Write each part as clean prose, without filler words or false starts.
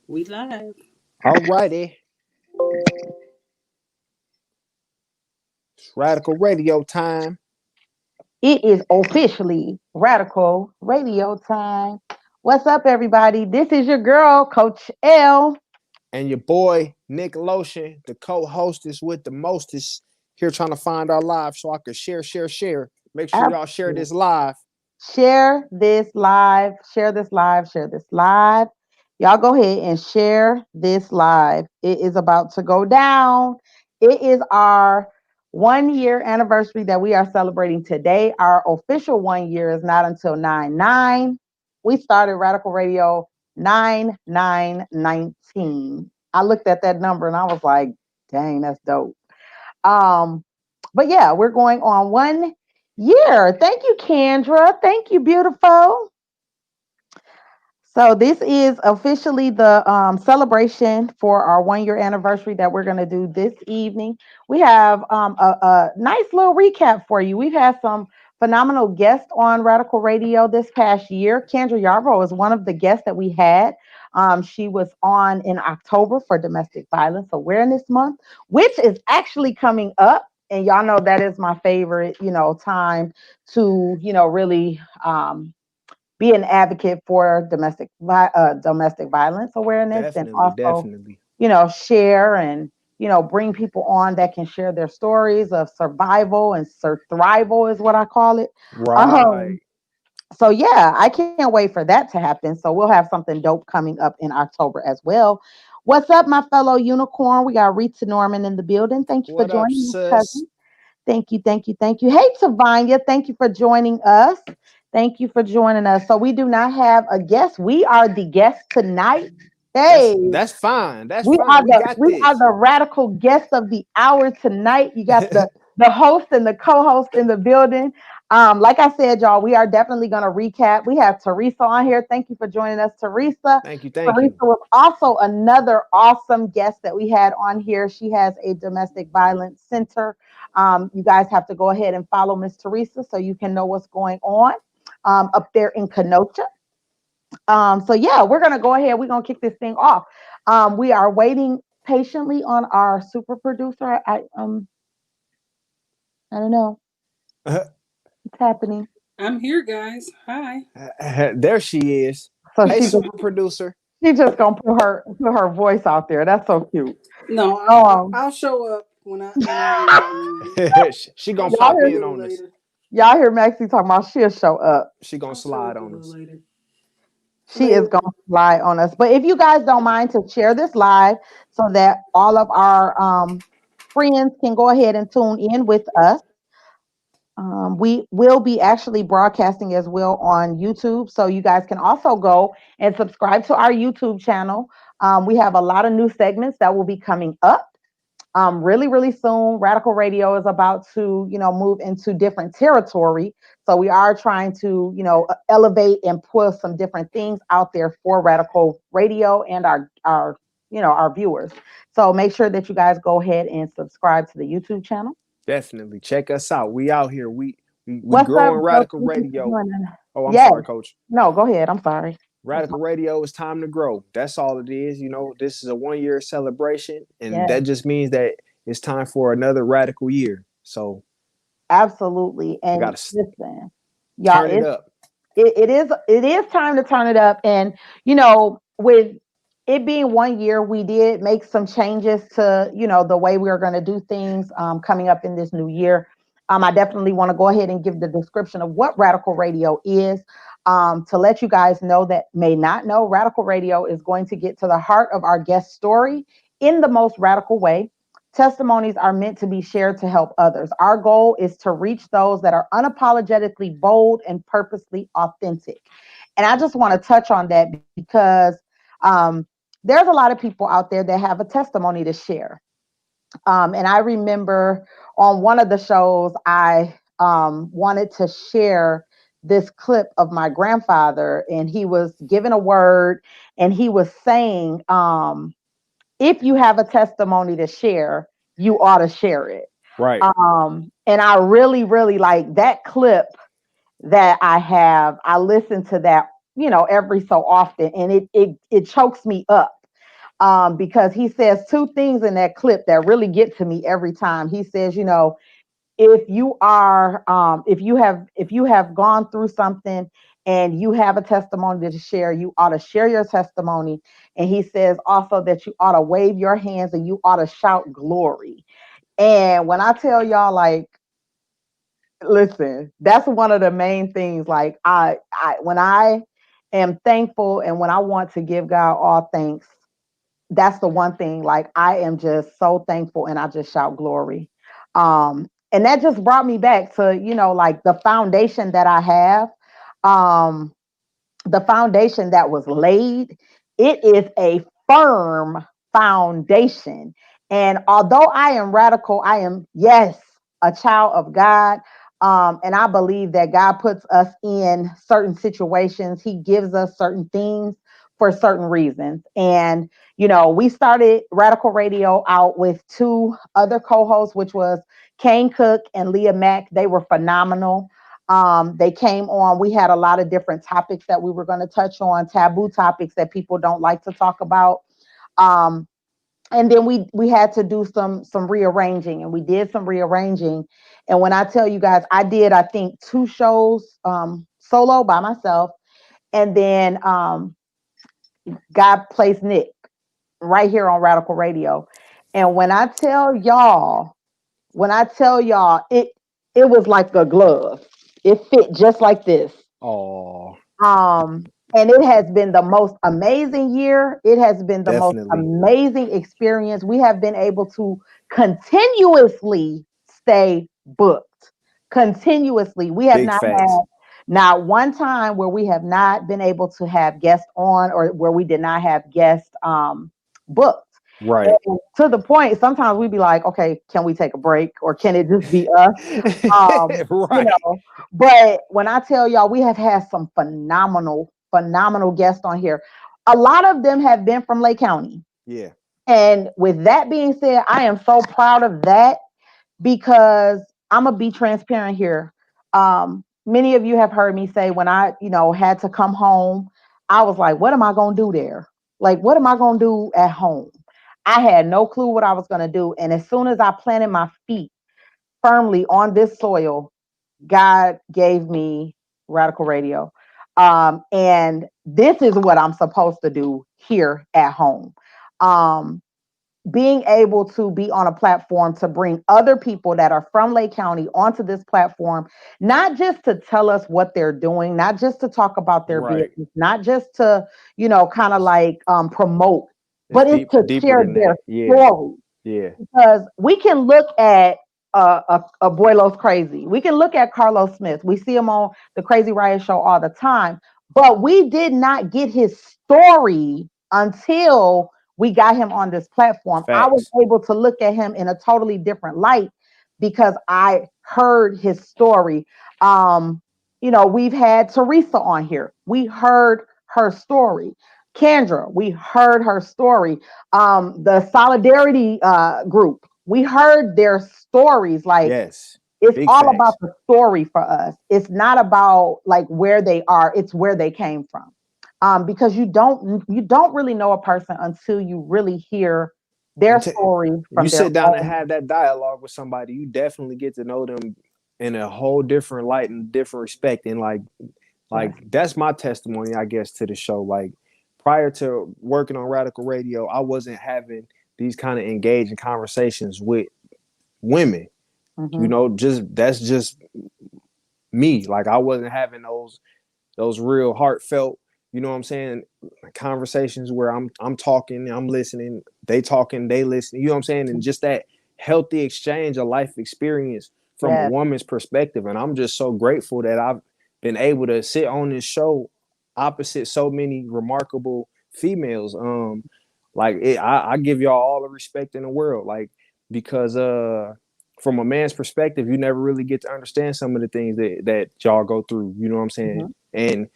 We live. All righty. It's Radical Radio time. It is officially Radical Radio time. What's up, everybody? This is your girl, Coach L. And your boy, Nick Lotion, the co-hostess with the mostest, here trying to find our live so I could share. Make sure y'all share Absolutely. this live. Share this live. Share this live. Share this live. Y'all go ahead and share this live. It is about to go down. It is our 1 year anniversary that we are celebrating today. Our official 1 year is not until 9/9. We started Radical Radio 9/9/19. I looked at that number and I was like, dang, that's dope. Um, but yeah, we're going on 1 year. Thank you, Kendra. Thank you, beautiful. So this is officially the celebration for our 1 year anniversary that we're going to do this evening. We have a nice little recap for you. We've had some phenomenal guests on Radical Radio this past year. Kendra Yarbrough is one of the guests that we had. She was on in October for Domestic Violence Awareness Month, which is actually coming up. And y'all know that is my favorite, time to, really be an advocate for domestic violence awareness, and Definitely, also, definitely. share and bring people on that can share their stories of survival and survival is what I call it. Right. Um, so yeah, I can't wait for that to happen. So we'll have something dope coming up in October as well. What's up, my fellow unicorn? We got Rita Norman in the building. Thank you for What up, joining us, sis? cousin. Thank you, thank you, thank you. Hey, Tavanya, thank you for joining us. Thank you for joining us. So we do not have a guest. We are the guest tonight. That's Hey, that's fine. That's we fine. are We the got we are this. the radical guest of the hour tonight. You got the host and the co-host in the building. Like I said, y'all, we are definitely going to recap. We have Teresa on here. Thank you for joining us, Teresa. Thank you, thank Teresa you. was also another awesome guest that we had on here. She has a domestic violence center. You guys have to go ahead and follow Miss Teresa so you can know what's going on up there in Kenosha. So yeah, we're gonna go ahead. We're gonna kick this thing off. We are waiting patiently on our super producer. I don't know what's happening. I'm here, guys. Hi. There she is. So Hey, super producer. she just gonna put her voice out there. That's so cute. No, Um, I'll show up when I get on. She gonna I'll y'all show pop up a hear in little on us. later. y'all hear Maxie talking about she'll show up. She gonna I'll show slide up a on little us. later. She is Later. gonna fly on us. But if you guys don't mind to share this live so that all of our friends can go ahead and tune in with us. We will be actually broadcasting as well on YouTube. So you guys can also go and subscribe to our YouTube channel. We have a lot of new segments that will be coming up really, really soon. Radical Radio is about to, move into different territory. So we are trying to, elevate and push some different things out there for Radical Radio and our viewers. So make sure that you guys go ahead and subscribe to the YouTube channel. Definitely check us out. We out here. We What's up, growing Joe? Radical Thank you for Radio. joining. Oh, I'm Yes. sorry, Coach. No, go ahead. I'm sorry. That's my Radical Radio is time to grow. That's all it is. This is a 1 year celebration, and yes, that just means that it's time for another radical year. So absolutely. we And got to listen, y'all, turn it up. it is time to turn it up. And with it being 1 year, we did make some changes to the way we are going to do things coming up in this new year. I definitely want to go ahead and give the description of what Radical Radio is. To let you guys know that may not know, Radical Radio is going to get to the heart of our guest story in the most radical way. Testimonies are meant to be shared to help others. Our goal is to reach those that are unapologetically bold and purposely authentic. And I just want to touch on that because um, there's a lot of people out there that have a testimony to share. And I remember on one of the shows, I wanted to share this clip of my grandfather, and he was given a word, and he was saying, if you have a testimony to share, you ought to share it. Right. And I really, really like that clip that I have. I listen to that, every so often, and it chokes me up because he says two things in that clip that really get to me every time. He says, if you have gone through something and you have a testimony to share, you ought to share your testimony. And he says also that you ought to wave your hands and you ought to shout glory. And when I tell y'all, like, listen, that's one of the main things. Like, when I am thankful and when I want to give God all thanks, that's the one thing. Like, I am just so thankful and I just shout glory. And that just brought me back to, like the foundation that I have. Um, the foundation that was laid, it is a firm foundation. And although I am radical, I am, yes, a child of God. And I believe that God puts us in certain situations. He gives us certain things for certain reasons. And, we started Radical Radio out with two other co-hosts, which was Kane Cook and Leah Mack. They were phenomenal. They came on. We had a lot of different topics that we were going to touch on, taboo topics that people don't like to talk about. And then we had to do some rearranging, and we did some rearranging. And when I tell you guys, I did, I think, 2 shows solo by myself, and then God placed Nick right here on Radical Radio. And when I tell y'all, it was like a glove. It fit just like this. Oh, Um, and it has been the most amazing year. It has been the most definitely. amazing experience. We have been able to continuously stay booked. Continuously. We have Big not facts. had not one time where we have not been able to have guests on, or where we did not have guests booked. Right. And to the point, sometimes we'd be like, okay, can we take a break, or can it just be us? You Right. know, but when I tell y'all, we have had some phenomenal guests on here. A lot of them have been from Lake County. Yeah. And with that being said, I am so proud of that, because I'm gonna be transparent here. Many of you have heard me say, when I, had to come home, I was like, what am I gonna do there? Like, what am I gonna do at home? I had no clue what I was gonna do. And as soon as I planted my feet firmly on this soil, God gave me Radical Radio. And this is what I'm supposed to do here at home. Um, Being able to be on a platform to bring other people that are from Lake County onto this platform, not just to tell us what they're doing, not just to talk about their Right. business, not just to, kind of like promote, It's but it's to deeper share than their that. Yeah. story. Yeah. Because we can look at a Boylo's Crazy. We can look at Carlos Smith. We see him on the Crazy Riot Show all the time, but we did not get his story until we got him on this platform. I was Facts. able to look at him in a totally different light because I heard his story. We've had Teresa on here. We heard her story. Kendra, we heard her story. The Solidarity group, we heard their stories. Like, Yes. it's Big all about facts. the story for us. It's not about like where they are, it's where they came from. Because you don't really know a person until you really hear their story You from their sit down and own. have that dialogue with somebody, you definitely get to know them in a whole different light and different respect. And Yes. that's my testimony, I guess, to the show. Like, prior to working on Radical Radio, I wasn't having these kind of engaging conversations with women. Mm-hmm. Just that's just me. Like, I wasn't having those real heartfelt, you know what I'm saying, conversations where I'm talking, I'm listening, they talking, they listen, you know what I'm saying, and just that healthy exchange of life experience from a Yes. woman's perspective. And I'm just so grateful that I've been able to sit on this show opposite so many remarkable females. I give y'all all the respect in the world, like, because from a man's perspective, you never really get to understand some of the things that y'all go through, you know what I'm Mm-hmm. saying? And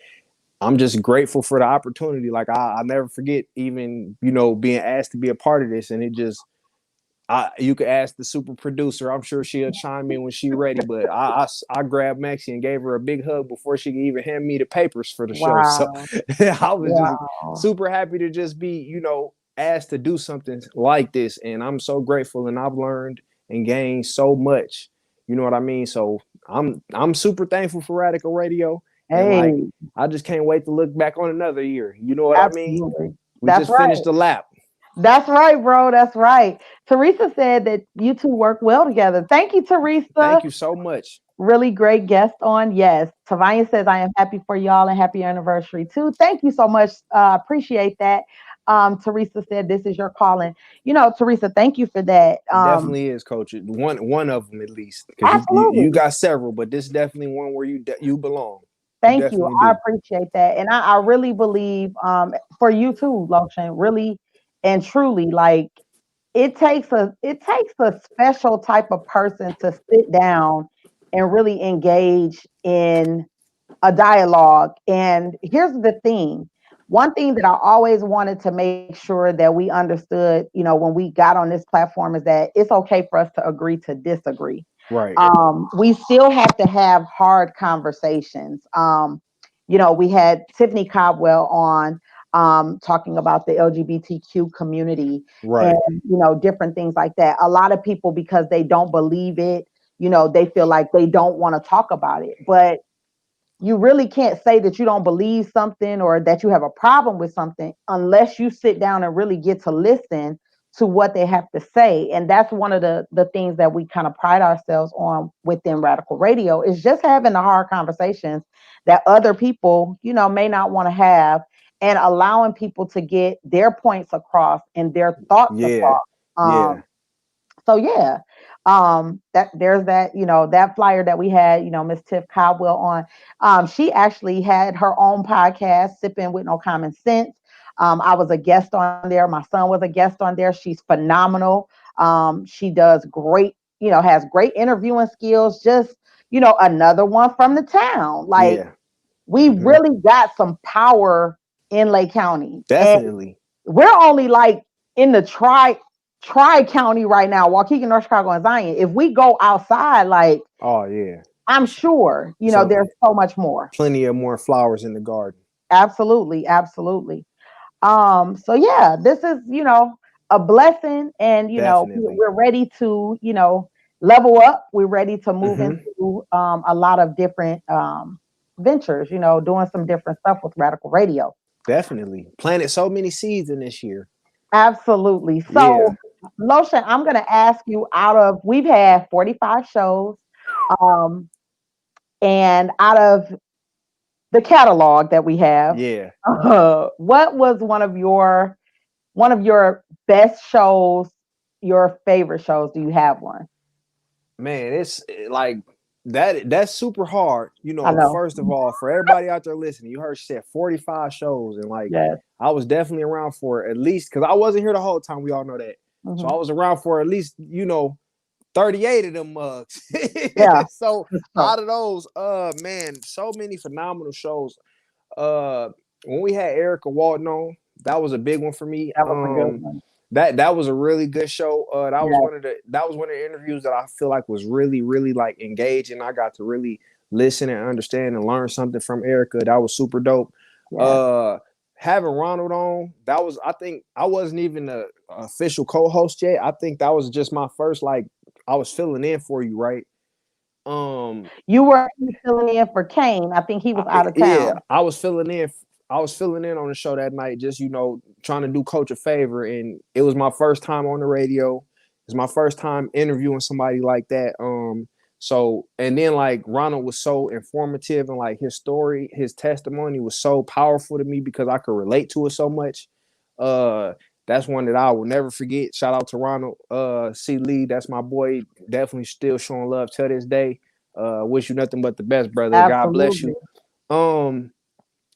I'm just grateful for the opportunity. Like, I'll never forget even, being asked to be a part of this. And it just, you could ask the super producer. I'm sure she'll chime in when she's ready. But I grabbed Maxie and gave her a big hug before she could even hand me the papers for the show. So Wow. I was just Wow. super happy to just be, asked to do something like this, and I'm so grateful, and I've learned and gained so much. You know what I mean? So I'm super thankful for Radical Radio, and like Hey, I just can't wait to look back on another year. You know what I mean? absolutely. We That's just right. finished the lap. That's right, bro. That's right. Teresa said that you two work well together. Thank you, Teresa. Thank you so much. Really great guest on. Yes. Tavania says, I am happy for y'all and happy anniversary too. Thank you so much. Appreciate that. Teresa said, this is your calling. Teresa, thank you for that. It definitely is, Coach. One of them at least, because you Absolutely. got several, but this is definitely one where you belong. You Thank you. definitely I do. appreciate that. And I really believe for you too, Lotion, really and truly, like it takes a special type of person to sit down and really engage in a dialogue. And here's the thing. One thing that I always wanted to make sure that we understood, when we got on this platform is that it's okay for us to agree to disagree. Right. We still have to have hard conversations. We had Tiffany Cobwell on talking about the LGBTQ community and, Right. different things like that. A lot of people, because they don't believe it, they feel like they don't want to talk about it. But you really can't say that you don't believe something or that you have a problem with something unless you sit down and really get to listen to what they have to say. And that's one of the things that we kind of pride ourselves on within Radical Radio is just having the hard conversations that other people, may not want to have, and allowing people to get their points across and their thoughts Yeah. across. Yeah. So yeah, that there's that, that flyer that we had, Miss Tiff Caldwell on. She actually had her own podcast, Sipping with No Common Sense. I was a guest on there. My son was a guest on there. She's phenomenal. She does great, has great interviewing skills. Just, another one from the town. Like Yeah. we Hmm. really got some power in Lake County. And Definitely. we're only like in the tri county right now, Waukegan, North Chicago, and Zion. If we go outside, like Oh yeah. I'm sure, So there's so much more. plenty of more flowers in the garden. Absolutely, absolutely. So yeah, this is, a blessing, and Definitely. we're ready to, level up. We're ready to move Hmm. into a lot of different ventures, doing some different stuff with Radical Radio. Definitely. Planted so many seeds in this year. Absolutely. Yeah. So, Lotion, I'm going to ask you we've had 45 shows, um, and out of the catalog that we have, Yeah. what was one of your best shows, your favorite shows? Do you have one? Man, it's like that's super hard. I know. First of all, for everybody out there listening, you heard she said 45 shows, and like Yes. I was definitely around for at least, because I wasn't here the whole time. We all know that. So Hmm. I was around for at least, 38 of them mugs. Yeah. So So, out of those, man, so many phenomenal shows. Uh when we had Erica Walton on, that was a big one for me. that was a good one. That was a really good show. Yes. That was one of the interviews that I feel like was really, really like engaging. I got to really listen and understand and learn something from Erica. That was super dope. Yes. Uh Having Ronald on, that was, I think I wasn't even the official co-host yet. I think that was just my first, like, I was filling in for you, right? Um You were filling in for Kane. I think he was out of yeah, town. I was filling in. I was filling in on the show that night, just trying to do Coach a favor, and it was my first time on the radio. It's my first time interviewing somebody like that. So, and then like Ronald was so informative, and like his story, his testimony was so powerful to me because I could relate to it so much. Uh, that's one that I will never forget. Shout out to Ronald C. Lee. That's my boy. Definitely still showing love to this day. Wish you nothing but the best, brother. God bless Absolutely. you. Um,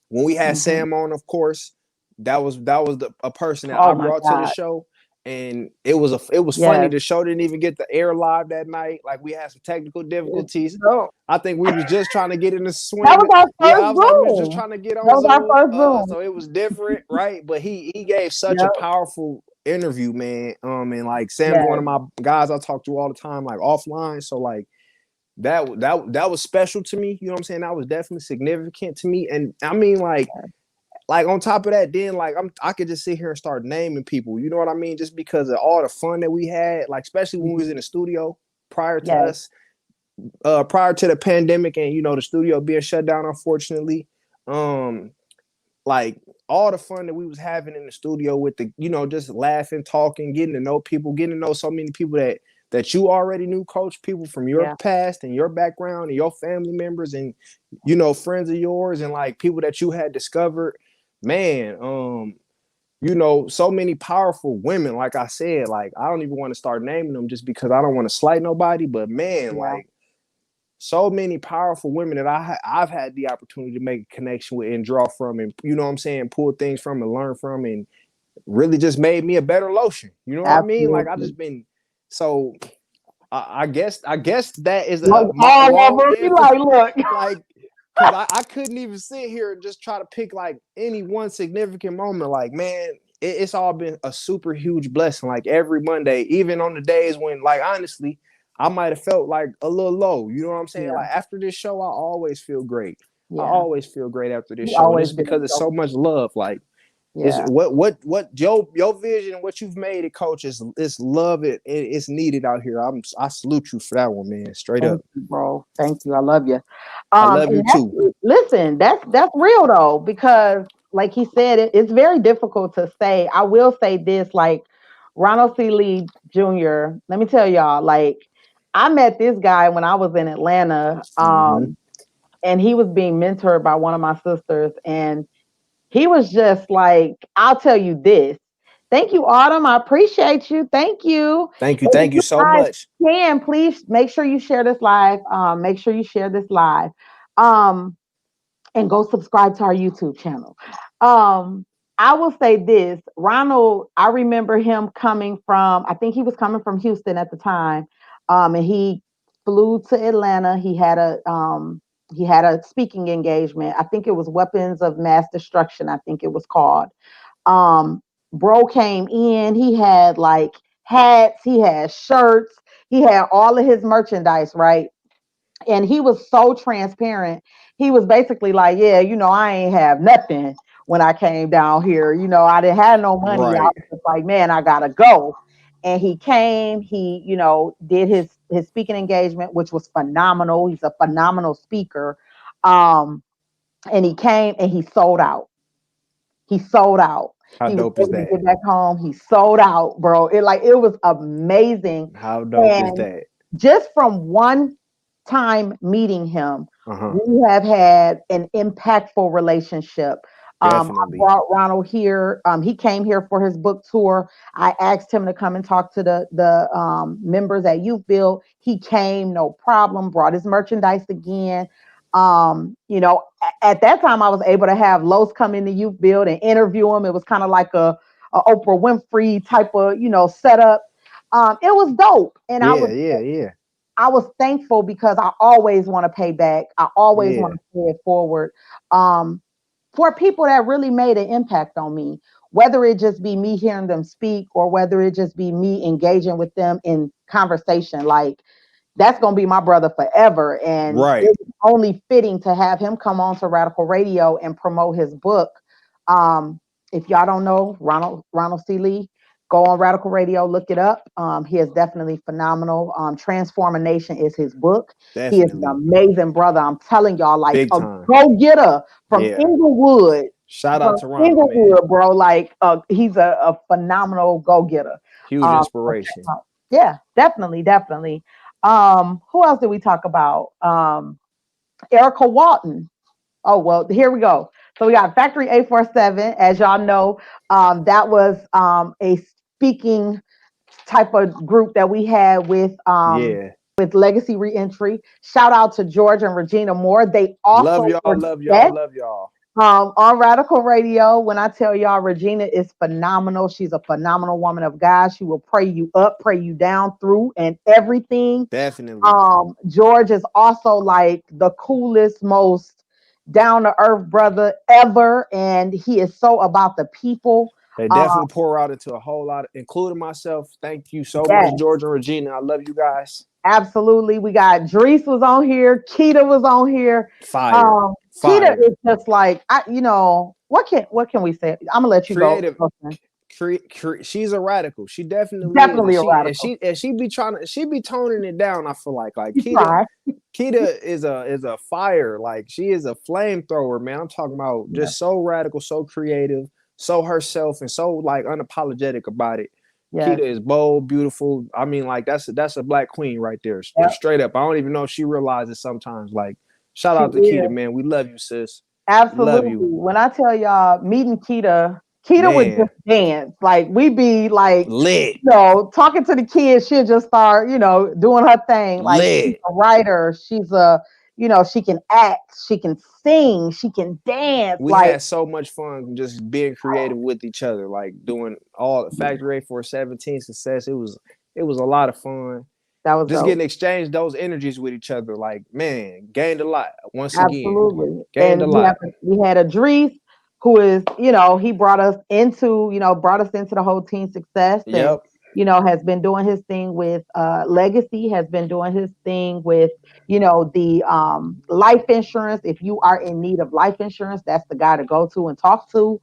when we had Hmm. Sam on, of course, a person that Oh I my brought to the God. show, and it was funny. Yes. The show didn't even get the air live that night. Like we had some technical difficulties. No, I think we was just trying to get in the that swing. was our Yeah, first I was like, we was just Zoom. trying to get That on was our Zoom. first Zoom. So it was different, right? But he gave such a Yep. powerful interview, man. And like Sam's one Yes. of my guys I talk to all the time, like offline. So like that was special to me. You know what I'm saying? That was definitely significant to me. And I mean, like, like on top of that, then like I could just sit here and start naming people. You know what I mean? Just because of all the fun that we had, like especially when we was in the studio prior to Yes. us, prior to the pandemic, and the studio being shut down, unfortunately. Like all the fun that we was having in the studio with the, just laughing, talking, getting to know people, getting to know so many people that you already knew, coach, people from your past and your background and your family members and, friends of yours and like people that you had discovered, man, so many powerful women, like I said, like, I don't even want to start naming them just because I don't want to slight nobody, but man, like, so many powerful women that I've had the opportunity to make a connection with and draw from and, pull things from and learn from and really just made me a better Lotion. You know what I mean? Like I just been, so I guess that is my all long of them. You like, look. like, because I couldn't even sit here and just try to pick like any one significant moment. Like, man, it's all been a super huge blessing. Like every Monday, even on the days when, like, honestly, I might have felt like a little low. You know what I'm saying? Yeah. Like after this show, I always feel great. Yeah. I always feel great after this You show. And always it's because there's so much love. Like, it's yeah. what your vision, what you've made it, coach, is love. It's needed out here. I salute you for that one, man. Straight Thank up. you, bro. Thank you. I love you. I love you too. Listen, that's real though, because like he said, it's very difficult to say. I will say this, like Ronald C. Lee Jr. Let me tell y'all, like I met this guy when I was in Atlanta, and he was being mentored by one of my sisters, and he was just like, I'll tell you this. Thank you, Autumn. I appreciate you. Thank you. Thank you. Thank you so much. Please make sure you share this live. Make sure you share this live. And go subscribe to our YouTube channel. I will say this, Ronald, I remember him coming from, I think he was coming from Houston at the time. And he flew to Atlanta. He had a speaking engagement. I think it was Weapons of Mass Destruction, I think it was called. Bro came in, he had like hats, he had shirts, he had all of his merchandise, right? And he was so transparent. He was basically like, yeah, I ain't have nothing when I came down here. I didn't have no money. I was just like, man, I gotta go. And he came, he, did his speaking engagement, which was phenomenal. He's a phenomenal speaker. And he came and he sold out. He sold out. How He was dope is able to that? get back home. He sold out, bro. It was amazing. How dope is that? Just from one time meeting him, we have had an impactful relationship. I brought Ronald here. He came here for his book tour. I asked him to come and talk to the members at Youth Build. He came, no problem. Brought his merchandise again. At that time, I was able to have Los come into Youth Build and interview him. It was kind of like a Oprah Winfrey type of setup. It was dope, and I was thankful because I always want to pay back. I always want to pay it forward. For people that really made an impact on me, whether it just be me hearing them speak or whether it just be me engaging with them in conversation, like that's going to be my brother forever. And it's only fitting to have him come on to Radical Radio and promote his book. If y'all don't know Ronald C. Lee, go on Radical Radio, look it up. He is definitely phenomenal. Transform a Nation is his book. He is an amazing brother. I'm telling y'all, like a go-getter from Inglewood. Shout out to Ronald, man. Bro. Like he's a phenomenal go-getter. Huge inspiration. Yeah, definitely. Who else did we talk about? Erica Walton. Oh, well, here we go. So we got Factory 847, as y'all know. That was a speaking type of group that we had with Legacy Reentry. Shout out to George and Regina Moore. They also love y'all. On Radical Radio, when I tell y'all, Regina is phenomenal. She's a phenomenal woman of God. She will pray you up, pray you down through and everything. Definitely. George is also like the coolest, most down to earth brother ever, and he is so about the people. They definitely pour out into a whole lot, including myself. Thank you so much, George and Regina. I love you guys. Absolutely. We got Drees was on here. Keita was on here. Fire. Keita is just like, what can we say? I'm gonna let you go. Creative. She's a radical. She definitely is, and Definitely a radical. she be trying to, she be toning it down. I feel like You try. Kita is a fire. Like, she is a flamethrower, man. I'm talking about Yeah. just so radical, so creative, so herself, and so like unapologetic about it. Yes. Kita is bold, beautiful. I mean, like, that's a black queen right there, Yep. straight up. I don't even know if she realizes sometimes. Like, shout She out to Kita, is. man. We love you, sis. Love Absolutely. you, When I tell y'all meeting Kita would man. just dance. Like we'd be like, Lit, talking to the kids, she'll just start, doing her thing. Like she's lit. a writer, she can act, she can sing, she can dance. We Like had so much fun just being creative with each other, like doing all Factory 8-4-17 success. It was a lot of fun. that was Just dope. getting exchanged those energies with each other. Like, man, gained a lot. Once again, Absolutely. gained a And lot. we had Adrice, who is, he brought us into the whole teen success, and, Yep. has been doing his thing with Legacy, has been doing his thing with, the life insurance. If you are in need of life insurance, that's the guy to go to and talk to.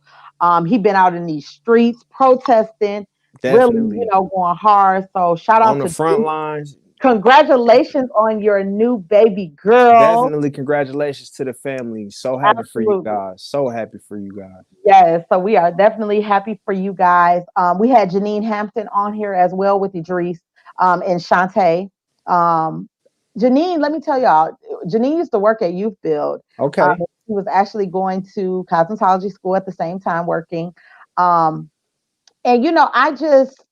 He been out in these streets protesting, really, Definitely. going hard. So shout On out the to front lines. congratulations on your new baby girl. Definitely congratulations to the family. So happy for you Absolutely. guys. So happy for you guys. Yes, so we are definitely happy for you guys. We had Janine Hampton on here as well with Idris and Shantae. Um, Janine, let me tell y'all, Janine used to work at Youth Build. Okay. She was actually going to cosmetology school at the same time working. Um, and, I just,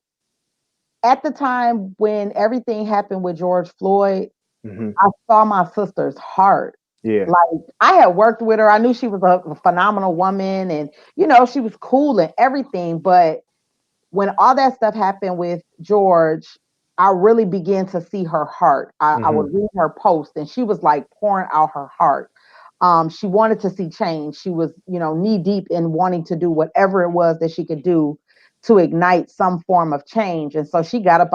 at the time when everything happened with George Floyd, Mm-hmm. I saw my sister's heart. Yeah. Like I had worked with her. I knew she was a phenomenal woman and she was cool and everything. But when all that stuff happened with George, I really began to see her heart. I Mm-hmm. would read her post and she was like pouring out her heart. She wanted to see change. She was, knee deep in wanting to do whatever it was that she could do to ignite some form of change. And so she got up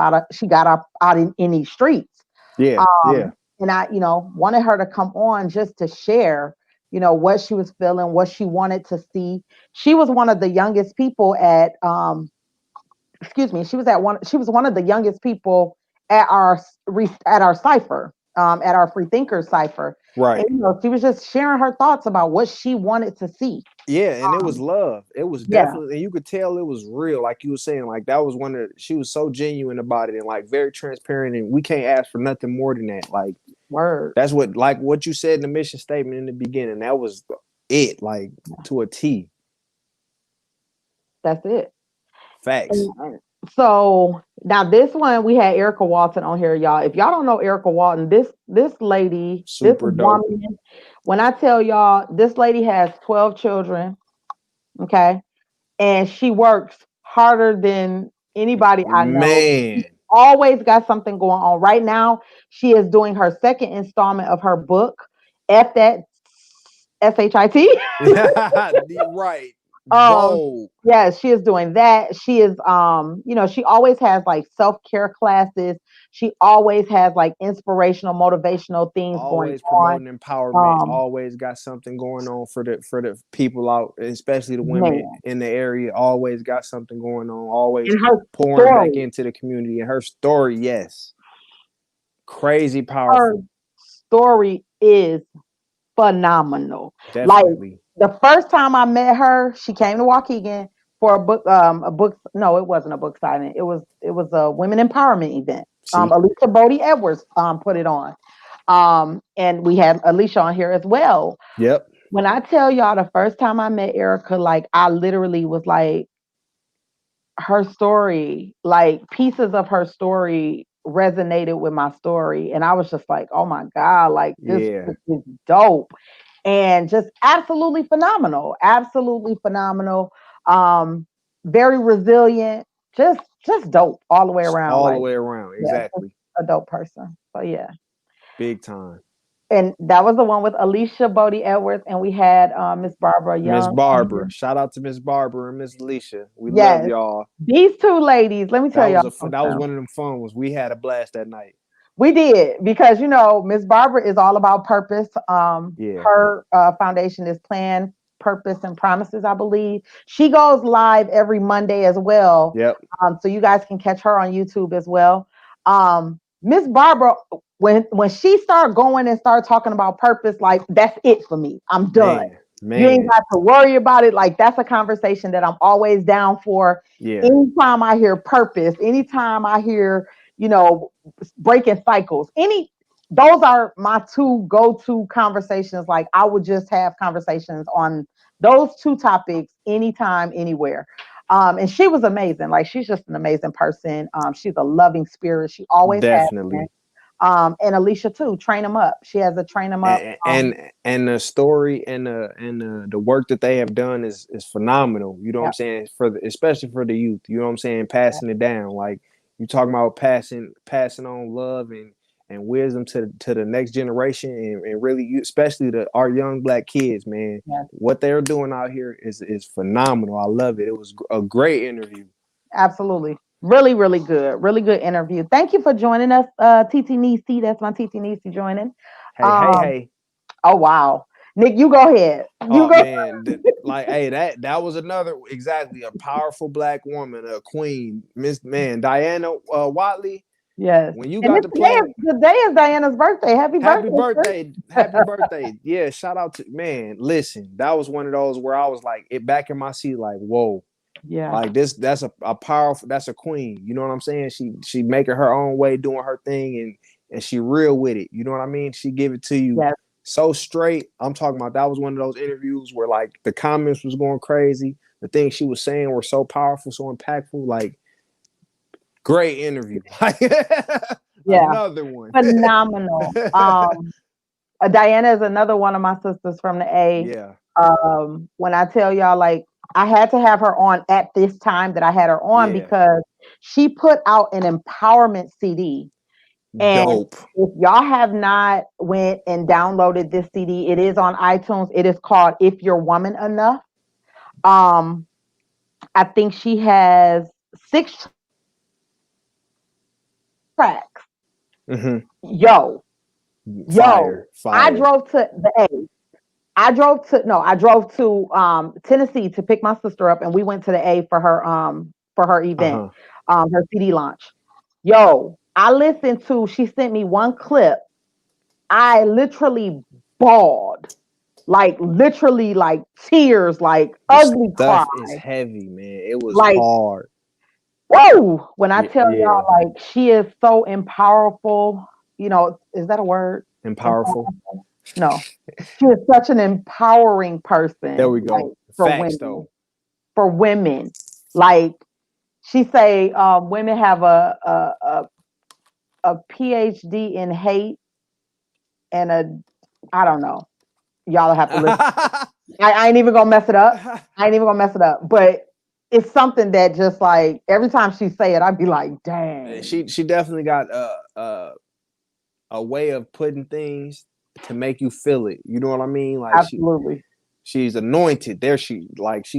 out in these streets. Yeah. Yeah. And I, wanted her to come on just to share, what she was feeling, what she wanted to see. She was one of the youngest people at, excuse me, she was one of the youngest people at our cipher, at our Free Thinkers cipher. And, Right. she was just sharing her thoughts about what she wanted to see. Yeah, and it was Um, love. It was yeah, definitely, and you could tell it was real. Like you were saying, like that was one of she was so genuine about it and like very transparent. And we can't ask for nothing more than that. Like word. that's what you said in the mission statement in the beginning. That was it, like to a T. That's it. Facts. And so now this one we had Erica Walton on here, y'all. If y'all don't know Erica Walton, this lady, this Super dope. woman, when I tell y'all, this lady has 12 children, okay, and she works harder than anybody I know. Man. Always got something going on. Right now, she is doing her second installment of her book, F that SHIT. Right. Um, Bold. yes, she is doing that. She is, she always has like self-care classes. She always has like inspirational, motivational things going Always on. promoting empowerment. Um, Always got something going on for the people out, especially the women man, in the area. Always got something going on. Always and her pouring back story, into the community. And her story, yes, crazy her powerful. story is phenomenal. Like Definitely. the first time I met her, she came to Waukegan for a book. No, it wasn't a book signing. It was a women empowerment event. See. Alicia Bodie Edwards put it on. And we had Alicia on here as well. Yep. When I tell y'all the first time I met Erica, like I literally was like, her story, like pieces of her story resonated with my story. And I was just like, oh my God, like this Yeah. is dope. And just absolutely phenomenal. Absolutely phenomenal. Um, Very resilient, just dope all the way around. All the Like, way around. yeah, just Exactly. a dope person. So yeah. Big time. And that was the one with Alicia Bodie Edwards, and we had Miss Barbara Miss Young on here. Barbara. Shout out to Miss Barbara and Miss Alicia. We love Yes, y'all. these two ladies. Let me tell y'all That was something. one of them fun ones. We had a blast that night. We did because Miss Barbara is all about purpose. Yeah. Her foundation is Plan Purpose, and Promises, I believe. She goes live every Monday as well. Yep. So you guys can catch her on YouTube as well. Miss Barbara, when she started going and started talking about purpose, like that's it for me. I'm done. Man, You ain't man. got to worry about it. Like that's a conversation that I'm always down for. Yeah. Anytime I hear purpose, anytime I hear, you know, breaking cycles, those are my two go-to conversations. Like I would just have conversations on those two topics anytime, anywhere. And she was amazing. Like she's just an amazing person. She's a loving spirit. She always has been. Definitely. And Alicia too. Train them up. She has a train them up. And the story and the work that they have done is phenomenal. You know what Yeah, I'm saying? Especially for the youth. You know what I'm saying? Passing it down. Like you talking about passing on love and wisdom to the next generation and really especially our young Black kids, man. yeah, What they're doing out here is phenomenal. I love it. It was a great interview. absolutely. Really, really good. Really good interview. Thank you for joining us, TT Nisi. That's my TT Nisi joining. Hey, hey, Um, hey. oh wow. Nick, you go ahead. You Oh go. man, like hey, that was another exactly a powerful Black woman, a queen, Miss Man Diana Watley. Yes. When you And got this to play, today is Diana's birthday. Happy happy birthday, sis. birthday, happy birthday. Yeah, shout out to man. Listen, that was one of those where I was like it back in my seat, like whoa, Yeah. like this. That's a powerful. That's a queen. You know what I'm saying? She making her own way, doing her thing, and she real with it. You know what I mean? She give it to you Yes. so straight. I'm talking about that was one of those interviews where like the comments was going crazy. The things she was saying were so powerful, so impactful. Like great interview. Yeah. Another one. Phenomenal. Diana is another one of my sisters from the A. Yeah. When I tell y'all, like, I had to have her on at this time that I had her on Yeah. because she put out an empowerment CD. And Dope. if y'all have not went and downloaded this CD, it is on iTunes. It is called If You're Woman Enough. Um, I think she has 6 tracks. Mm-hmm. Yo, yo, Fire. I Fire. drove to the A. I drove to Tennessee to pick my sister up, and we went to the A for her event, Uh-huh. her CD launch. Yo, I listened to. She sent me one clip. I literally bawled, like literally, like tears, like The ugly cry, stuff is heavy, man. It was like hard. whoa. When I Yeah. tell Yeah. y'all, like she is so empowerful. You know, is that a word? And powerful. Empowerful? No, she is such an empowering There person, we like go. for Facts women. though. For women, like she say, women have a PhD in hate and I don't know. Y'all have to listen. I ain't even gonna mess it up. I ain't even gonna mess it up. But it's something that just like every time she say it, I'd be like, dang. she definitely got a way of putting things to make you feel it. You know what I mean? Like Absolutely. she's anointed. There she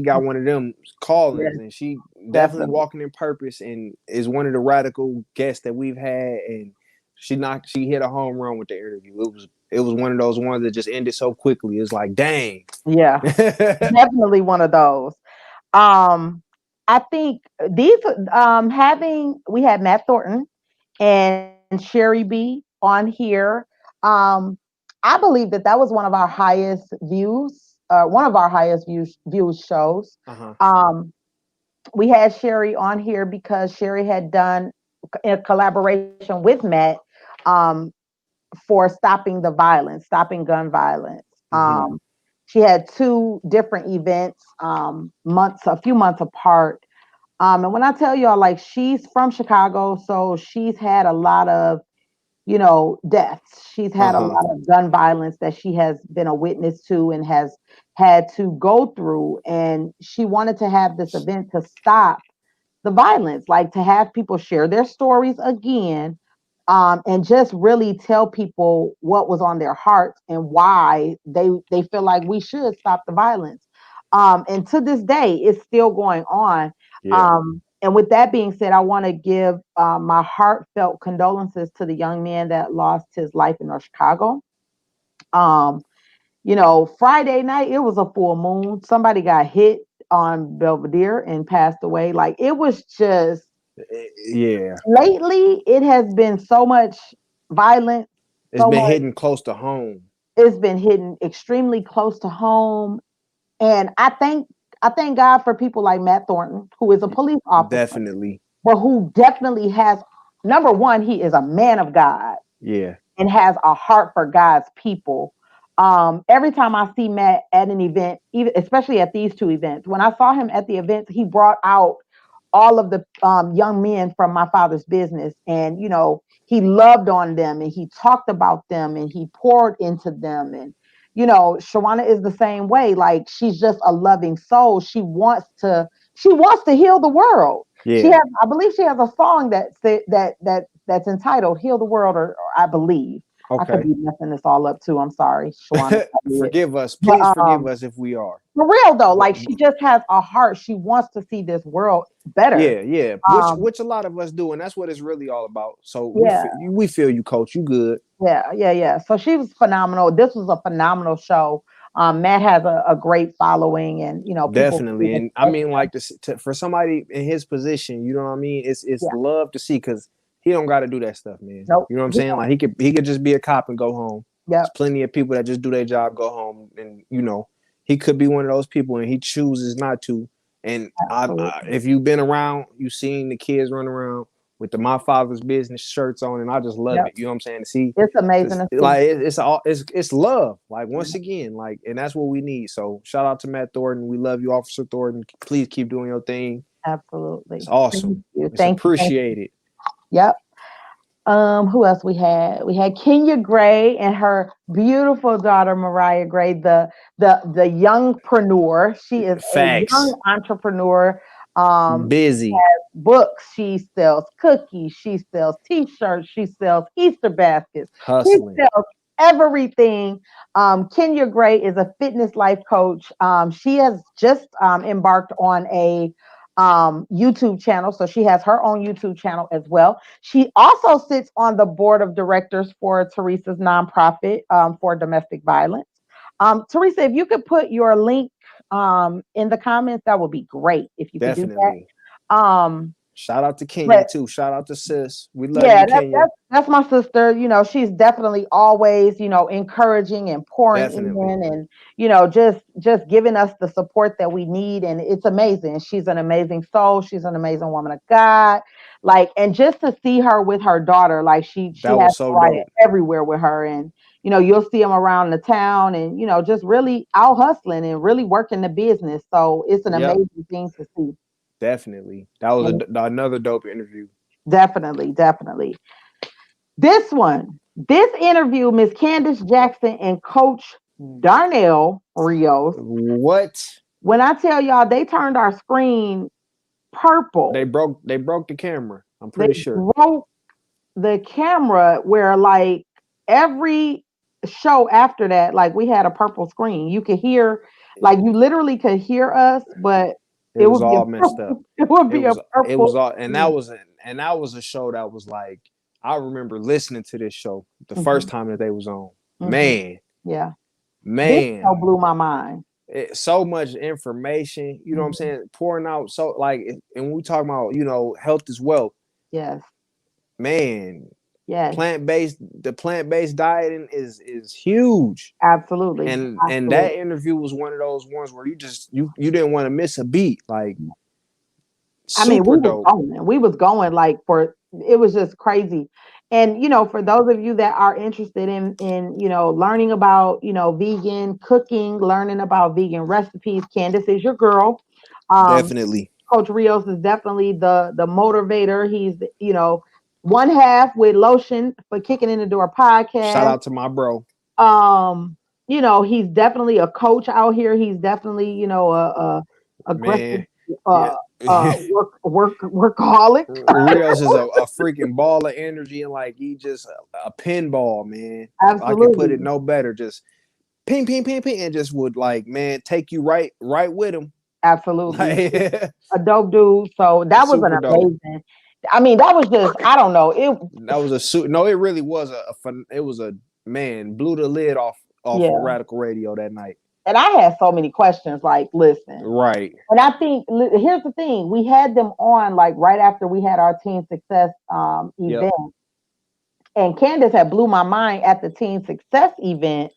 got one of them callings Yes, and she definitely definitely. walking in purpose and is one of the radical guests that we've had and she hit a home run with the interview. It was one of those ones that just ended so quickly. It's like, dang. Yeah, definitely one of those. Um, I think these having we had Matt Thornton and Sherry B on here. Um, I believe that that was one of our highest views, one of our highest views shows. Uh-huh. Um, we had Sherry on here because Sherry had done a collaboration with Matt um, for stopping the violence, stopping gun violence. Mm-hmm. She had two different events, a few months apart. And when I tell y'all, like she's from Chicago, so she's had a lot of, deaths. She's had a Uh-huh. lot of gun violence that she has been a witness to and has had to go through. And she wanted to have this event to stop the violence, like to have people share their stories again, and just really tell people what was on their hearts and why they feel like we should stop the violence. And to this day, it's still going on. Yeah. And with that being said, I want to give my heartfelt condolences to the young man that lost his life in North Chicago. Um, Friday night, it was a full moon. Somebody got hit on Belvedere and passed away. Like it was just Yeah, lately, it has been so much violence, it's so been much, hitting close to home. it's been hitting extremely close to home. And I thank God for people like Matt Thornton, who is a police officer, Definitely. but who definitely has, number one, he is a man of God Yeah, and has a heart for God's people. Every time I see Matt at an event, even especially at these two events, when I saw him at the events, he brought out all of the young men from my father's business, and he loved on them and he talked about them and he poured into them. And Shawana is the same way. Like she's just a loving soul. She wants to heal the world. She yeah. has, I believe, she has a song that's entitled "Heal the World," or I believe. I could Okay. be messing this all up too. I'm sorry, Shawana. Forgive us, But please forgive us if we are. for real though, But like she just has a heart. She wants to see this world better. yeah, yeah. Which Um, which a lot of us do, and that's what it's really all about. So yeah, we feel you, coach. You good. yeah. So she was phenomenal. This was a phenomenal show. Matt has a great following, and people Definitely. really And I respect mean, him. like this for somebody in his position, you know what I mean? It's Yeah, love to see because he don't gotta do that stuff, man. nope. You know what I'm He saying? don't. Like he could just be a cop and go home. There's Yep, plenty of people that just do their job, go home, and he could be one of those people and he chooses not to. And absolutely. if you've been around, you've seen the kids run around with the My Father's Business shirts on, and I just love Yep, it. You know what I'm saying? To see, it's amazing to see. like it's all it's love. Like once again, like, and that's what we need. So shout out to Matt Thornton. We love you, Officer Thornton. Please keep doing your thing. It's Absolutely. Thank awesome. you. It's Thank you. Thank you. appreciated. Yep. Who else we had? We had Kenya Gray and her beautiful daughter Mariah Gray, the youngpreneur. She is a Facts. young entrepreneur. She Busy. has books, she sells cookies, she sells t-shirts, she sells Easter baskets, she Hustling. sells everything. Kenya Gray is a fitness life coach. She has just embarked on a YouTube channel, so she has her own YouTube channel as well. She also sits on the board of directors for Teresa's nonprofit for domestic violence. Teresa, if you could put your link in the comments, that would be great if you could do Definitely. that. Shout out to Kenya But too. Shout out to sis. We love yeah, you, Kenya. that's my sister. She's definitely always, encouraging and pouring Definitely. in, and just giving us the support that we need. And it's amazing. She's an amazing soul. She's an amazing woman of God. Like, and just to see her with her daughter, like she That has was so Mariah dope. everywhere with her, and you'll see them around the town, and just really out hustling and really working the business. So it's an Yep. amazing thing to see. Definitely. That was And another dope interview. definitely. This interview, Miss Candace Jackson and Coach Darnell Rios. What? When I tell y'all, they turned our screen They purple. broke the camera. I'm They pretty sure. broke the camera where, like, every show after that, like, we had a purple screen. You could hear, like, you literally could hear us, but It it was would be a all messed up. purple, it would It be a was it was purple all screen. and that was a show that was like I remember listening to this show the first Mhm, time that they was on. mhm. Man, Yeah, this show man, blew my mind. so much information, you know what I'm Mhm. saying, pouring out. So like, and we talk about, health is wealth. Yes, Man, yes, the plant-based dieting is huge. absolutely, And absolutely. that interview was one of those ones where you didn't want to miss a beat. Like I mean, super dope. we was going like for it was just crazy. And for those of you that are interested in learning about vegan cooking, learning about vegan recipes, Candace is your girl. Um, Definitely. Coach Rios is definitely the motivator. He's one half with Lotion for Kicking in the Door Shout podcast. out to my bro. Um, he's definitely a coach out here. He's definitely a aggressive Man. Yeah. workaholic. Rios is a freaking ball of energy, and like he just a pinball, man. I can put it Absolutely, no better. Just ping, ping, ping, ping, and just would, like, man, take you right with him. absolutely, Like a dope dude. So that was an super dope. amazing. I mean, that was just, I don't know. That was a suit. No, it really was it was a, man, blew the lid off off of Yeah. Radical Radio that night. And I had so many questions. Like, listen, Right. and I think here's the thing: we had them on like right after we had our Teen Success Yep. event, and Candace had blew my mind at the Teen Success event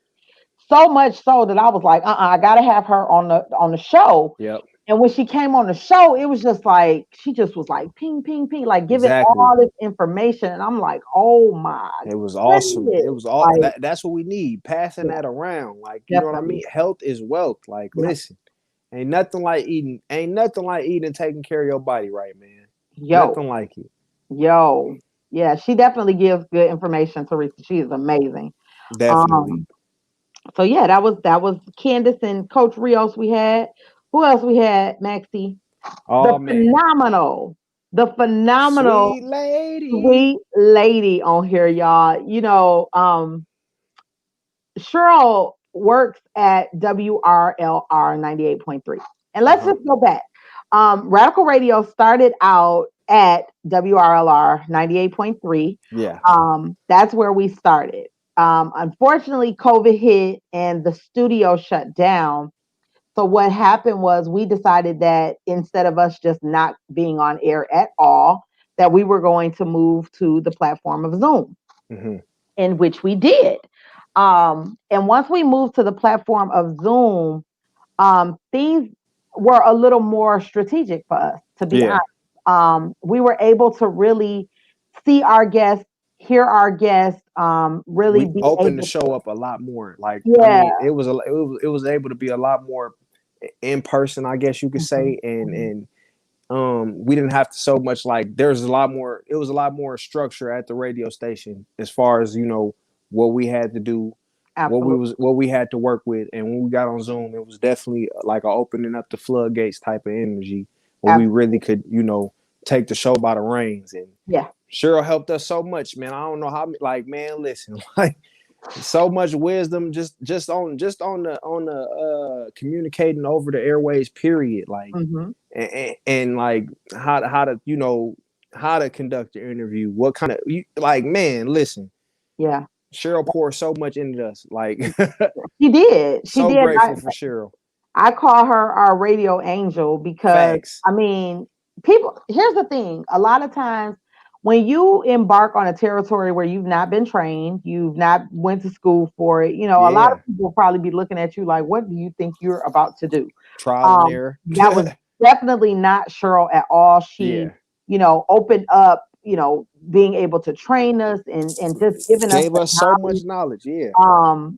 so much so that I was like, I gotta have her on the show. Yep. And when she came on the show, it was just like she just was like ping, ping, ping, like giving Exactly. all this information, and I'm like, oh my It was awesome. goodness, It was all like that's what we need. Passing yeah, that around. Like, you know what I definitely, mean? Health is wealth. Like, yeah, listen, ain't nothing like eating and taking care of your body right, man. yo, Nothing like it. yo, yeah, she definitely gives good information, Teresa. She is amazing. Definitely. Um, so yeah, that was Candace and Coach Rios. We had who else? We had Maxie, the Oh man. phenomenal, the phenomenal Sweet lady. sweet lady on here, y'all. Cheryl works at WRLR 98.3. And let's Uh-huh. just go back. Radical Radio started out at WRLR 98.3. Yeah. That's where we started. Unfortunately, COVID hit and the studio shut down. So what happened was we decided that instead of us just not being on air at all, that we were going to move to the platform of Zoom, Hmm. in which we did. And once we moved to the platform of Zoom, things were a little more strategic for us, to be Yeah. honest. We were able to really see our guests, hear our guests, really We be opened the able show to, up a lot more. Like, I yeah. mean, it was able to be a lot more in person, I guess you could Mhm, say. And mhm. we didn't have to so much, like, there's a lot more, it was a lot more structure at the radio station as far as, what we had to do, Absolutely. what we had to work with. And when we got on Zoom, it was definitely like a opening up the floodgates type of energy where we really Absolutely. could, take the show by the reins. And Yeah. Cheryl helped us so much, man. I don't know how, like, man, listen, like, so much wisdom just on the communicating over the airways, period. Like, Hmm. and like how to conduct the interview, what kind of, like, man, listen, Yeah. Cheryl poured so much into us, like, She did. She so did. grateful for Cheryl. I call her our radio angel because Facts. I mean, people, here's the thing. A lot of times when you embark on a territory where you've not been trained, you've not went to school for it, a lot of Yeah. people will probably be looking at you like, what do you think you're about to do? Trial and error. That was definitely not Cheryl at all. She, Yeah. opened up, being able to train us and just giving us Gave the us so knowledge. much knowledge. Yeah.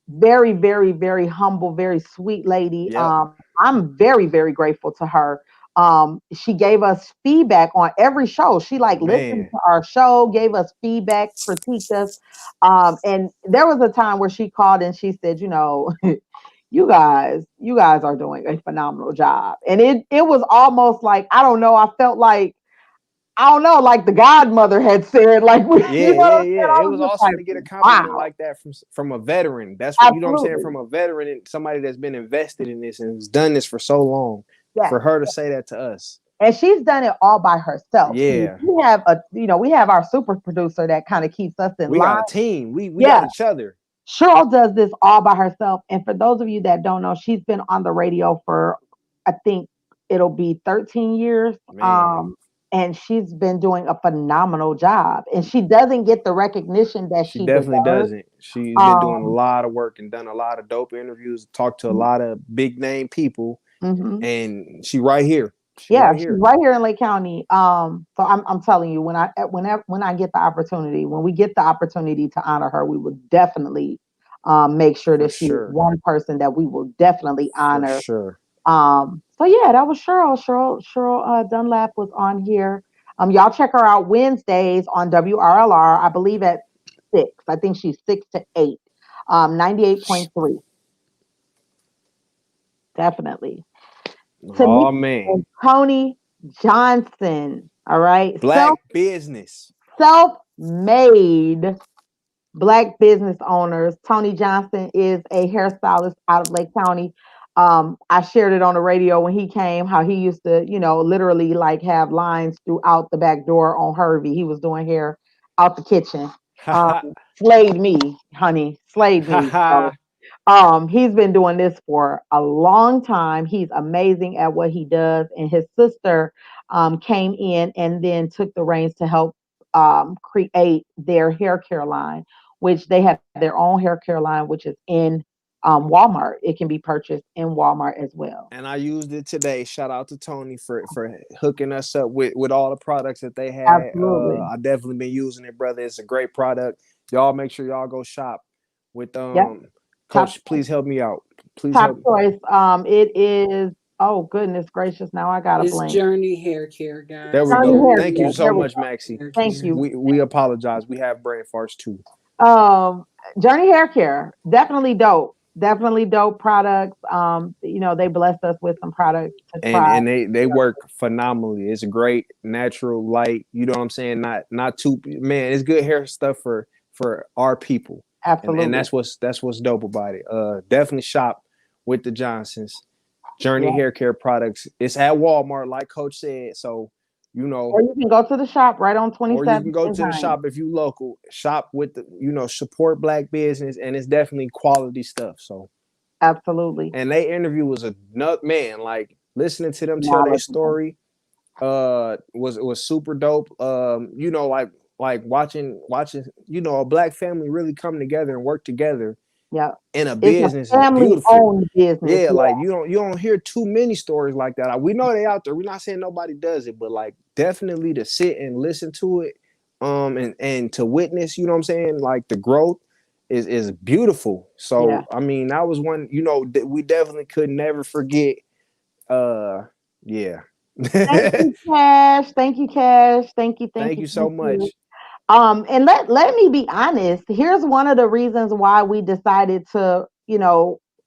Very, very, very humble, very sweet lady. Yep. I'm very, very grateful to her. She gave us feedback on every show. She like listened Man. to our show, gave us feedback, critiqued us. And there was a time where she called and she said, you guys are doing a phenomenal job. And it was almost like, I don't know, I felt like, I don't know, like the godmother had said, like, you know Yeah, what yeah, I'm saying? yeah. I It was was just awesome like, to get a compliment wow, like that from a veteran. That's what, what I'm saying, absolutely. from a veteran and somebody that's been invested in this and has done this for so long. Yes. For her to say that to us. And she's done it all by herself. See, Yeah. we have our super producer that kind of keeps us in We line. got a team. We Yeah, got each other. Cheryl does this all by herself. And for those of you that don't know, she's been on the radio for, I think it'll be 13 years. Man. And she's been doing a phenomenal job. And she doesn't get the recognition that She she definitely deserves. doesn't. She's been doing a Um, lot of work and done a lot of dope interviews, talked to a lot of big name people, mhm. and she right here. She Yeah, right she's here. right here in Lake County. So I'm telling you, when I get the opportunity, when we get the opportunity to honor her, we will definitely make sure For that she is sure. one person that we will definitely For honor. sure. So yeah, that was Cheryl. Cheryl Dunlap was on here. Y'all check her out Wednesdays on WRLR, I believe at 6. I think she's 6 to 8. 98.3. Definitely. Tamika Oh man. and Tony Johnson. All right. Black business. Self-made black business owners. Tony Johnson is a hairstylist out of Lake County. I shared it on the radio when he came, how he used to, literally like have lines throughout the back door on Hervey. He was doing hair out the kitchen. Ha Um, ha slayed me, honey, slayed me. So, ha. He's been doing this for a long time. He's amazing at what he does. And his sister came in and then took the reins to help create their hair care line, which they have their own hair care line, which is in Walmart. It can be purchased in Walmart as well. And I used it today. Shout out to Tony for hooking us up with all the products that they had. Absolutely. I definitely been using it, brother. It's a great product. Y'all make sure y'all go shop with Yep. Top Coach. Please help me out. Please top help me. choice. It is. Oh goodness gracious! Now I got a It's blank. Journey Hair Care, There guys. we Journey go. hair Thank you care. Journey so There we much, go. Maxie. Hair Thank Care. you. We apologize. We have brain farts too. Um, Journey Hair Care, definitely dope. Definitely dope products. They blessed us with some products to try. And they work phenomenally. It's a great natural light. You know what I'm saying? Not too, man. It's good hair stuff for our people, and Absolutely. that's what's dope about it. Definitely shop with the Johnsons. Journey Yeah. Hair Care products. It's at Walmart, like Coach said. So you Or know, you can go to the shop right on or you can 27th go and to the Vine. shop if you local. Shop with the support black business, and it's definitely quality stuff. So, Absolutely. and they interview was a nut man. Like listening to them tell their Knowledgeable. story was super dope. Like watching a black family really come together and work together Yeah. in a It's a business is family beautiful. owned business. Yeah, Yeah. like you don't hear too many stories like that. We know they out there. We're not saying nobody does it, but like definitely to sit and listen to it, and to witness, you know what I'm saying, like the growth is beautiful. Yeah. So I mean, that was one, that we definitely could never forget. Uh, yeah. Thank you, Cash. Thank you, Cash. Thank you, thank Thank you, you so thank you. much. And let me be honest. Here's one of the reasons why we decided to,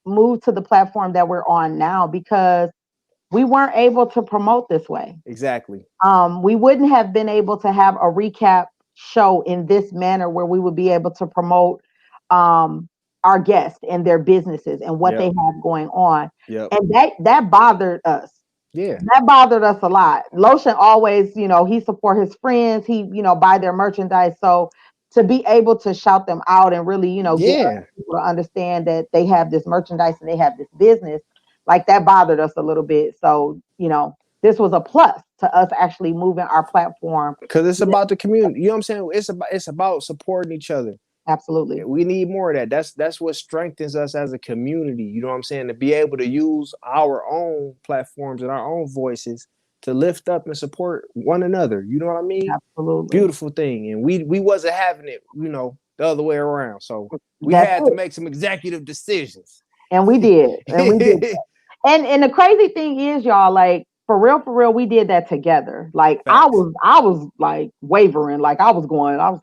move to the platform that we're on now because we weren't able to promote this way. Exactly. We wouldn't have been able to have a recap show in this manner where we would be able to promote um, our guests and their businesses and what they Yep. have going on. Yep. And that bothered us. Yeah. That bothered us a lot. Lotion always, he support his friends. He, buy their merchandise. So to be able to shout them out and really, get Yeah. other people to understand that they have this merchandise and they have this business, like that bothered us a little bit. So, this was a plus to us actually moving our platform. Because it's about the community. You know what I'm saying? It's about supporting each other. Absolutely. We need more of that. That's what strengthens us as a community. You know what I'm saying? To be able to use our own platforms and our own voices to lift up and support one another. You know what I mean? Absolutely. Beautiful thing. And we wasn't having it, the other way around. So we That's had to it. make some executive decisions. And we did. And we did. And the crazy thing is, y'all, like for real, we did that together. Like Facts. I was like wavering, like I was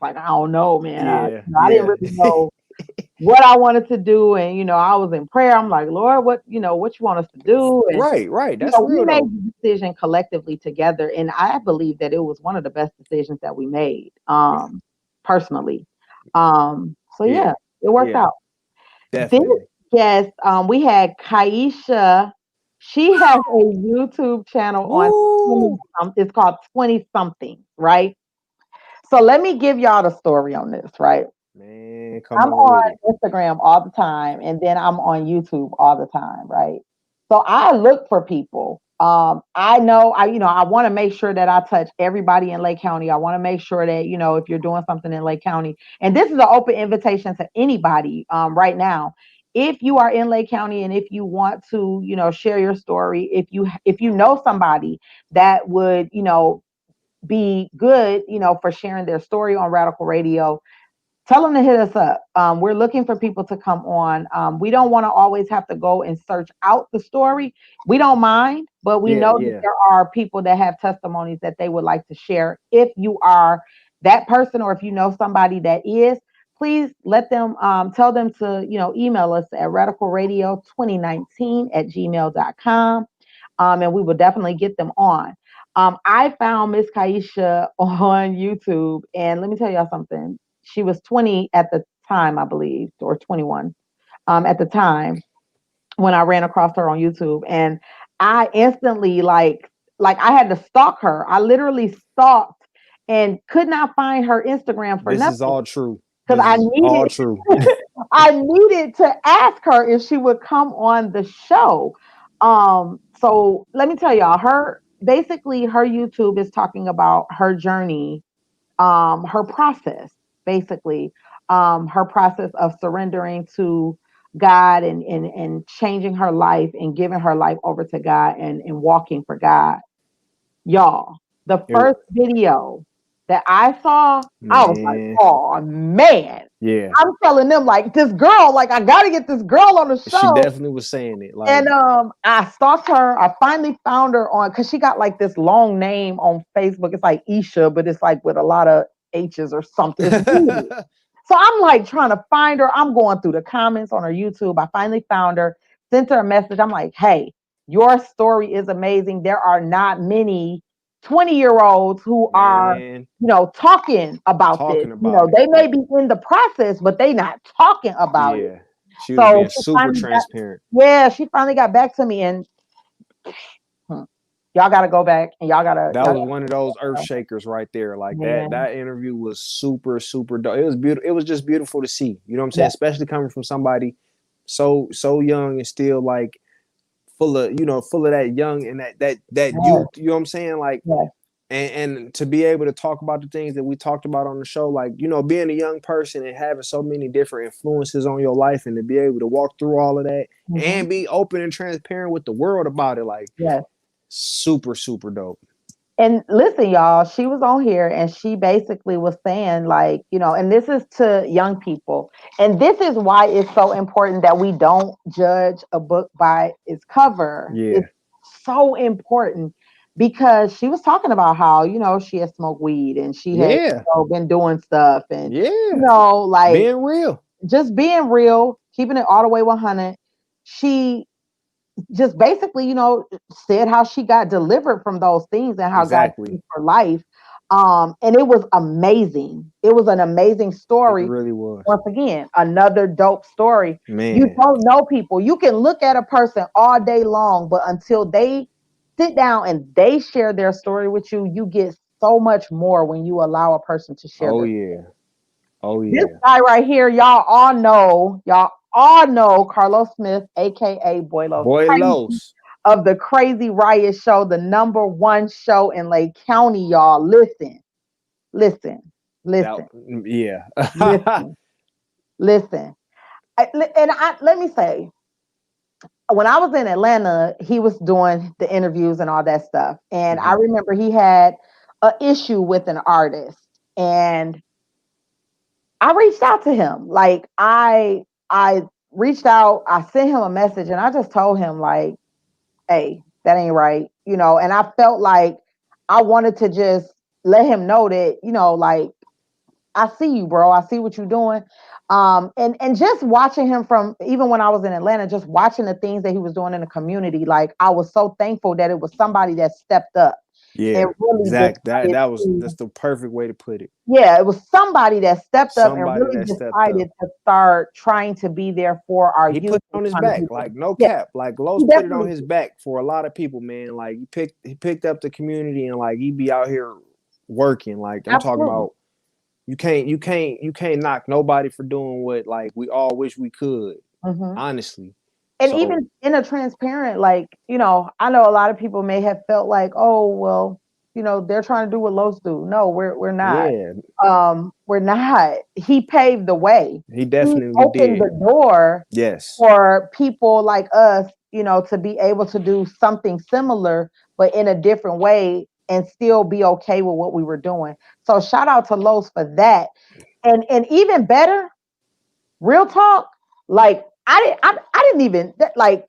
like, I don't know, man. Yeah, I didn't yeah. really know what I wanted to do, and I was in prayer. I'm like, Lord, what you want us to do? And Right, right. That's we real made though. the decision collectively together, and I believe that it was one of the best decisions that we made, personally. So Yeah, yeah, it worked yeah, out. This definitely. guest, we had Kaisha. She has a YouTube channel on Woo! it's called 20 something, right? So let me give y'all the story on this, right? Man, I'm come on with on it. Instagram all the time, and then I'm on YouTube all the time, right? So I look for people. I know I want to make sure that I touch everybody in Lake County. I want to make sure that if you're doing something in Lake County, and this is an open invitation to anybody right now. If you are in Lake County and if you want to, share your story, if you know somebody that would, be good, for sharing their story on Radical Radio, tell them to hit us up. We're looking for people to come on. We don't want to always have to go and search out the story. We don't mind, but we Yeah, know that yeah. there are people that have testimonies that they would like to share. If you are that person or if you know somebody that is, please let them tell them to, email us at radicalradio2019@gmail.com. And we will definitely get them on. I found Miss Kaisha on YouTube, and let me tell y'all something. She was 20 at the time, I believe, or 21 at the time when I ran across her on YouTube, and I instantly like I had to stalk her. I literally stalked and could not find her Instagram for This is nothing all true. because This I is all needed true. I needed to ask her if she would come on the show. So let me tell y'all, her YouTube is talking about her journey, her process, basically, her process of surrendering to God and changing her life and giving her life over to God and walking for God. Y'all, the It, first video that I saw, I was like, man, oh man. yeah, I'm telling them like this girl, like I gotta get this girl on the she show. definitely was saying it. Like, And I stalked her. I finally found her on because she got like this long name on Facebook. It's like Isha, but it's like with a lot of H's or something. It's weird. So I'm like trying to find her. I'm going through the comments on her YouTube. I finally found her, sent her a message. I'm like, hey, your story is amazing. There are not many 20-year-olds who are, man, talking about this. talking about it. They may be in the process, but they not talking about it. Yeah, she was So being super transparent. she finally got back to me, and hmm, y'all got to go back and That y'all was one of those earth gotta, shakers right there. Like that man, that interview was super super dope. It was beautiful. It was just beautiful to see. You know what I'm saying? yeah, Especially coming from somebody so young and still like full of that young and that yeah, youth. You know what I'm saying? Like yeah, and to be able to talk about the things that we talked about on the show, like being a young person and having so many different influences on your life, and to be able to walk through all of that hmm, and be open and transparent with the world about it, like yeah. super super dope. And listen, y'all, she was on here and she basically was saying, like, and this is to young people. And this is why it's so important that we don't judge a book by its cover. Yeah, It's so important because she was talking about how, she had smoked weed and she had, yeah, been doing stuff and, yeah. like Being real. just being real, keeping it all the way 100. She just basically, said how she got delivered from those things and how God Exactly. changed her life. And it was amazing. It was an amazing It story. really was. Once again, another dope story. You Man. don't know people. You can look at a person all day long, but until they sit down and they share their story with you, you get so much more when you allow a person to share Oh their. yeah. Oh This yeah. guy right here, y'all all know Carlos Smith, aka Boylos, Boy crazy Los. of the Crazy Riot Show, the number one show in Lake County, y'all. Listen, listen, That listen, yeah. listen, listen. Let me say, when I was in Atlanta, he was doing the interviews and all that stuff. And I Mhm. remember he had an issue with an artist. And I reached out to him. Like I reached out, I sent him a message and I just told him like, hey, that ain't right. And I felt like I wanted to just let him know that, like I see you, bro. I see what you're doing. And just watching him from even when I was in Atlanta, just watching the things that he was doing in the community, like I was so thankful that it was somebody that stepped up and Yeah, really exact. That decided that was to, that's the perfect way to put it. yeah, it was somebody that stepped up and Somebody really that stepped up. decided to start trying to be there for our He youth put it on his trying to back, do like things. no Yeah, cap. Like Los he put it on definitely his did. back for a lot of people, man. Like he picked up the community and like he be out here working. Like I'm talking Absolutely. about you can't knock nobody for doing what like we all wish we could, Mhm. honestly. And So even in a transparent, like, I know a lot of people may have felt like, oh, well, they're trying to do what Los do. No, we're not. yeah, We're not. He paved the way. he He definitely opened did. the door Yes. for people like us, to be able to do something similar, but in a different way and still be okay with what we were doing. So shout out to Los for that. And even better, real talk, like I didn't even like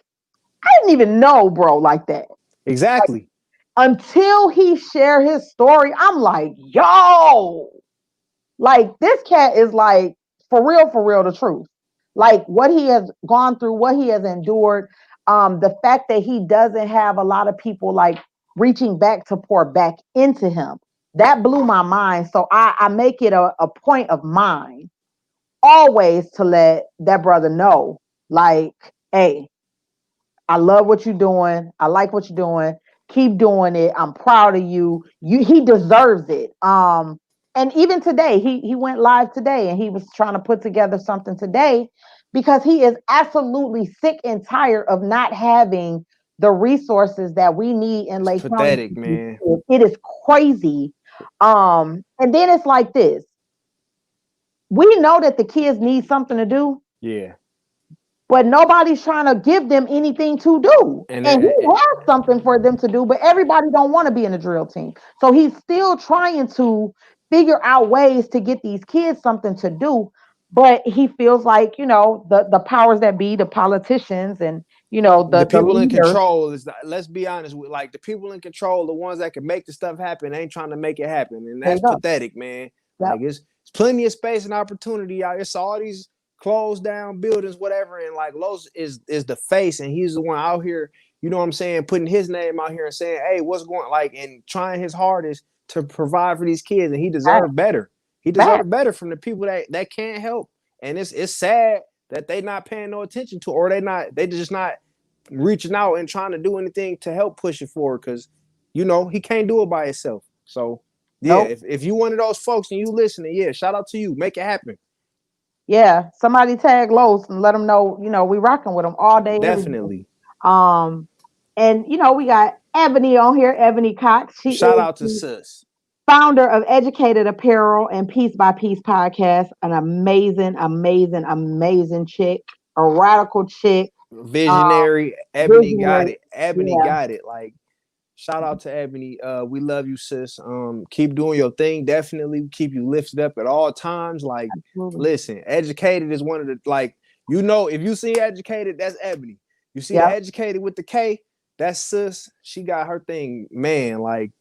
I didn't even know bro like that. Like Exactly. until he shared his story, I'm like, yo, like this cat is like for real, the truth. Like what he has gone through, what he has endured, the fact that he doesn't have a lot of people like reaching back to pour back into him. That blew my mind. So I make it a point of mine always to let that brother know, like, hey, I love what you're doing. I like what you're doing. Keep doing it. I'm proud of you. He deserves it. and even today, he went live today, and he was trying to put together something today because he is absolutely sick and tired of not having the resources that we need in It's Lake County. pathetic, man. It is crazy. And then it's like this. We know that the kids need something to do, Yeah. but nobody's trying to give them anything to do. And And he has something for them to do, but everybody don't want to be in a drill team. So he's still trying to figure out ways to get these kids something to do. But he feels like, the powers that be, the politicians and, the the people in leaders, control is, let's be honest, like the people in control, the ones that can make the stuff happen, ain't trying to make it happen. And there that's you go. pathetic, man. Yep. Like it's plenty of space and opportunity out. It's all these closed down buildings, whatever. And like Los is the face, and he's the one out here, you know what I'm saying, putting his name out here and saying, hey, what's going, like, and trying his hardest to provide for these kids. And he deserved better. He deserved better from the people that can't help. And it's sad that they not paying no attention to, or they just not reaching out and trying to do anything to help push it forward, because he can't do it by himself. So yeah, if you one of those folks and you listening, yeah, shout out to you. Make it happen. Yeah, somebody tag Los and let them know, we rocking with them all day. Definitely. And we got Ebony on here, Ebony Cox. She shout out to sis, founder of Educated Apparel and Piece by Piece podcast. An amazing, amazing, amazing chick, a radical chick. Visionary. Ebony got it. Ebony Yeah. got it. Like, shout out to Ebony. We love you, sis. Keep doing your thing. Definitely keep you lifted up at all times. Like, listen, Educated is one of the, like, if you see Educated, that's Ebony. You see the Educated with the K, that's sis. She got her thing, man. Like,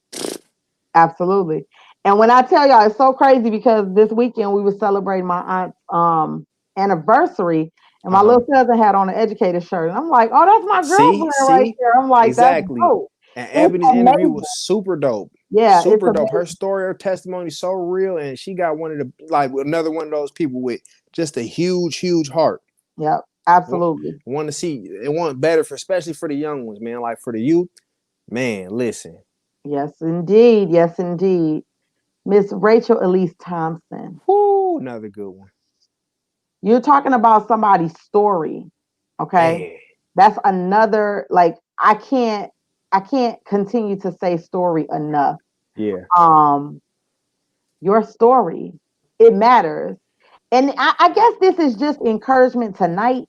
absolutely. And when I tell y'all, it's so crazy because this weekend we were celebrating my aunt's anniversary. And my little cousin had on an Educated shirt. And I'm like, oh, that's my girlfriend right there. I'm like, exactly. That's dope. And Ebony's interview was super dope. Yeah. Super dope. Her story, her testimony, so real. And she got another one of those people with just a huge, huge heart. Yep. Absolutely. Want to see it, want better especially for the young ones, man. Like for the youth, man, listen. Yes, indeed. Yes, indeed. Miss Rachel Elise Thompson. Woo, another good one. You're talking about somebody's story, okay? Man. That's another, like, I can't continue to say story enough. Yeah. Your story, it matters. And I guess this is just encouragement tonight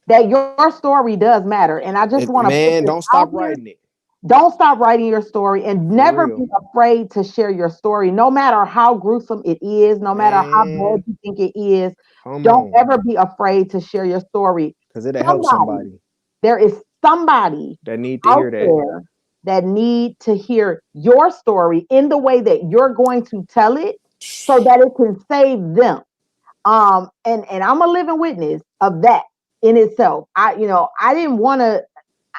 that your story does matter. And I just want to, man, don't stop writing it. Don't stop writing your story, and never be afraid to share your story, no matter how gruesome it is, no matter how bad you think it is. Don't ever be afraid to share your story. Because it'll help somebody. There is somebody that need to hear that. That need to hear your story in the way that you're going to tell it so that it can save them. And I'm a living witness of that in itself. I didn't want to,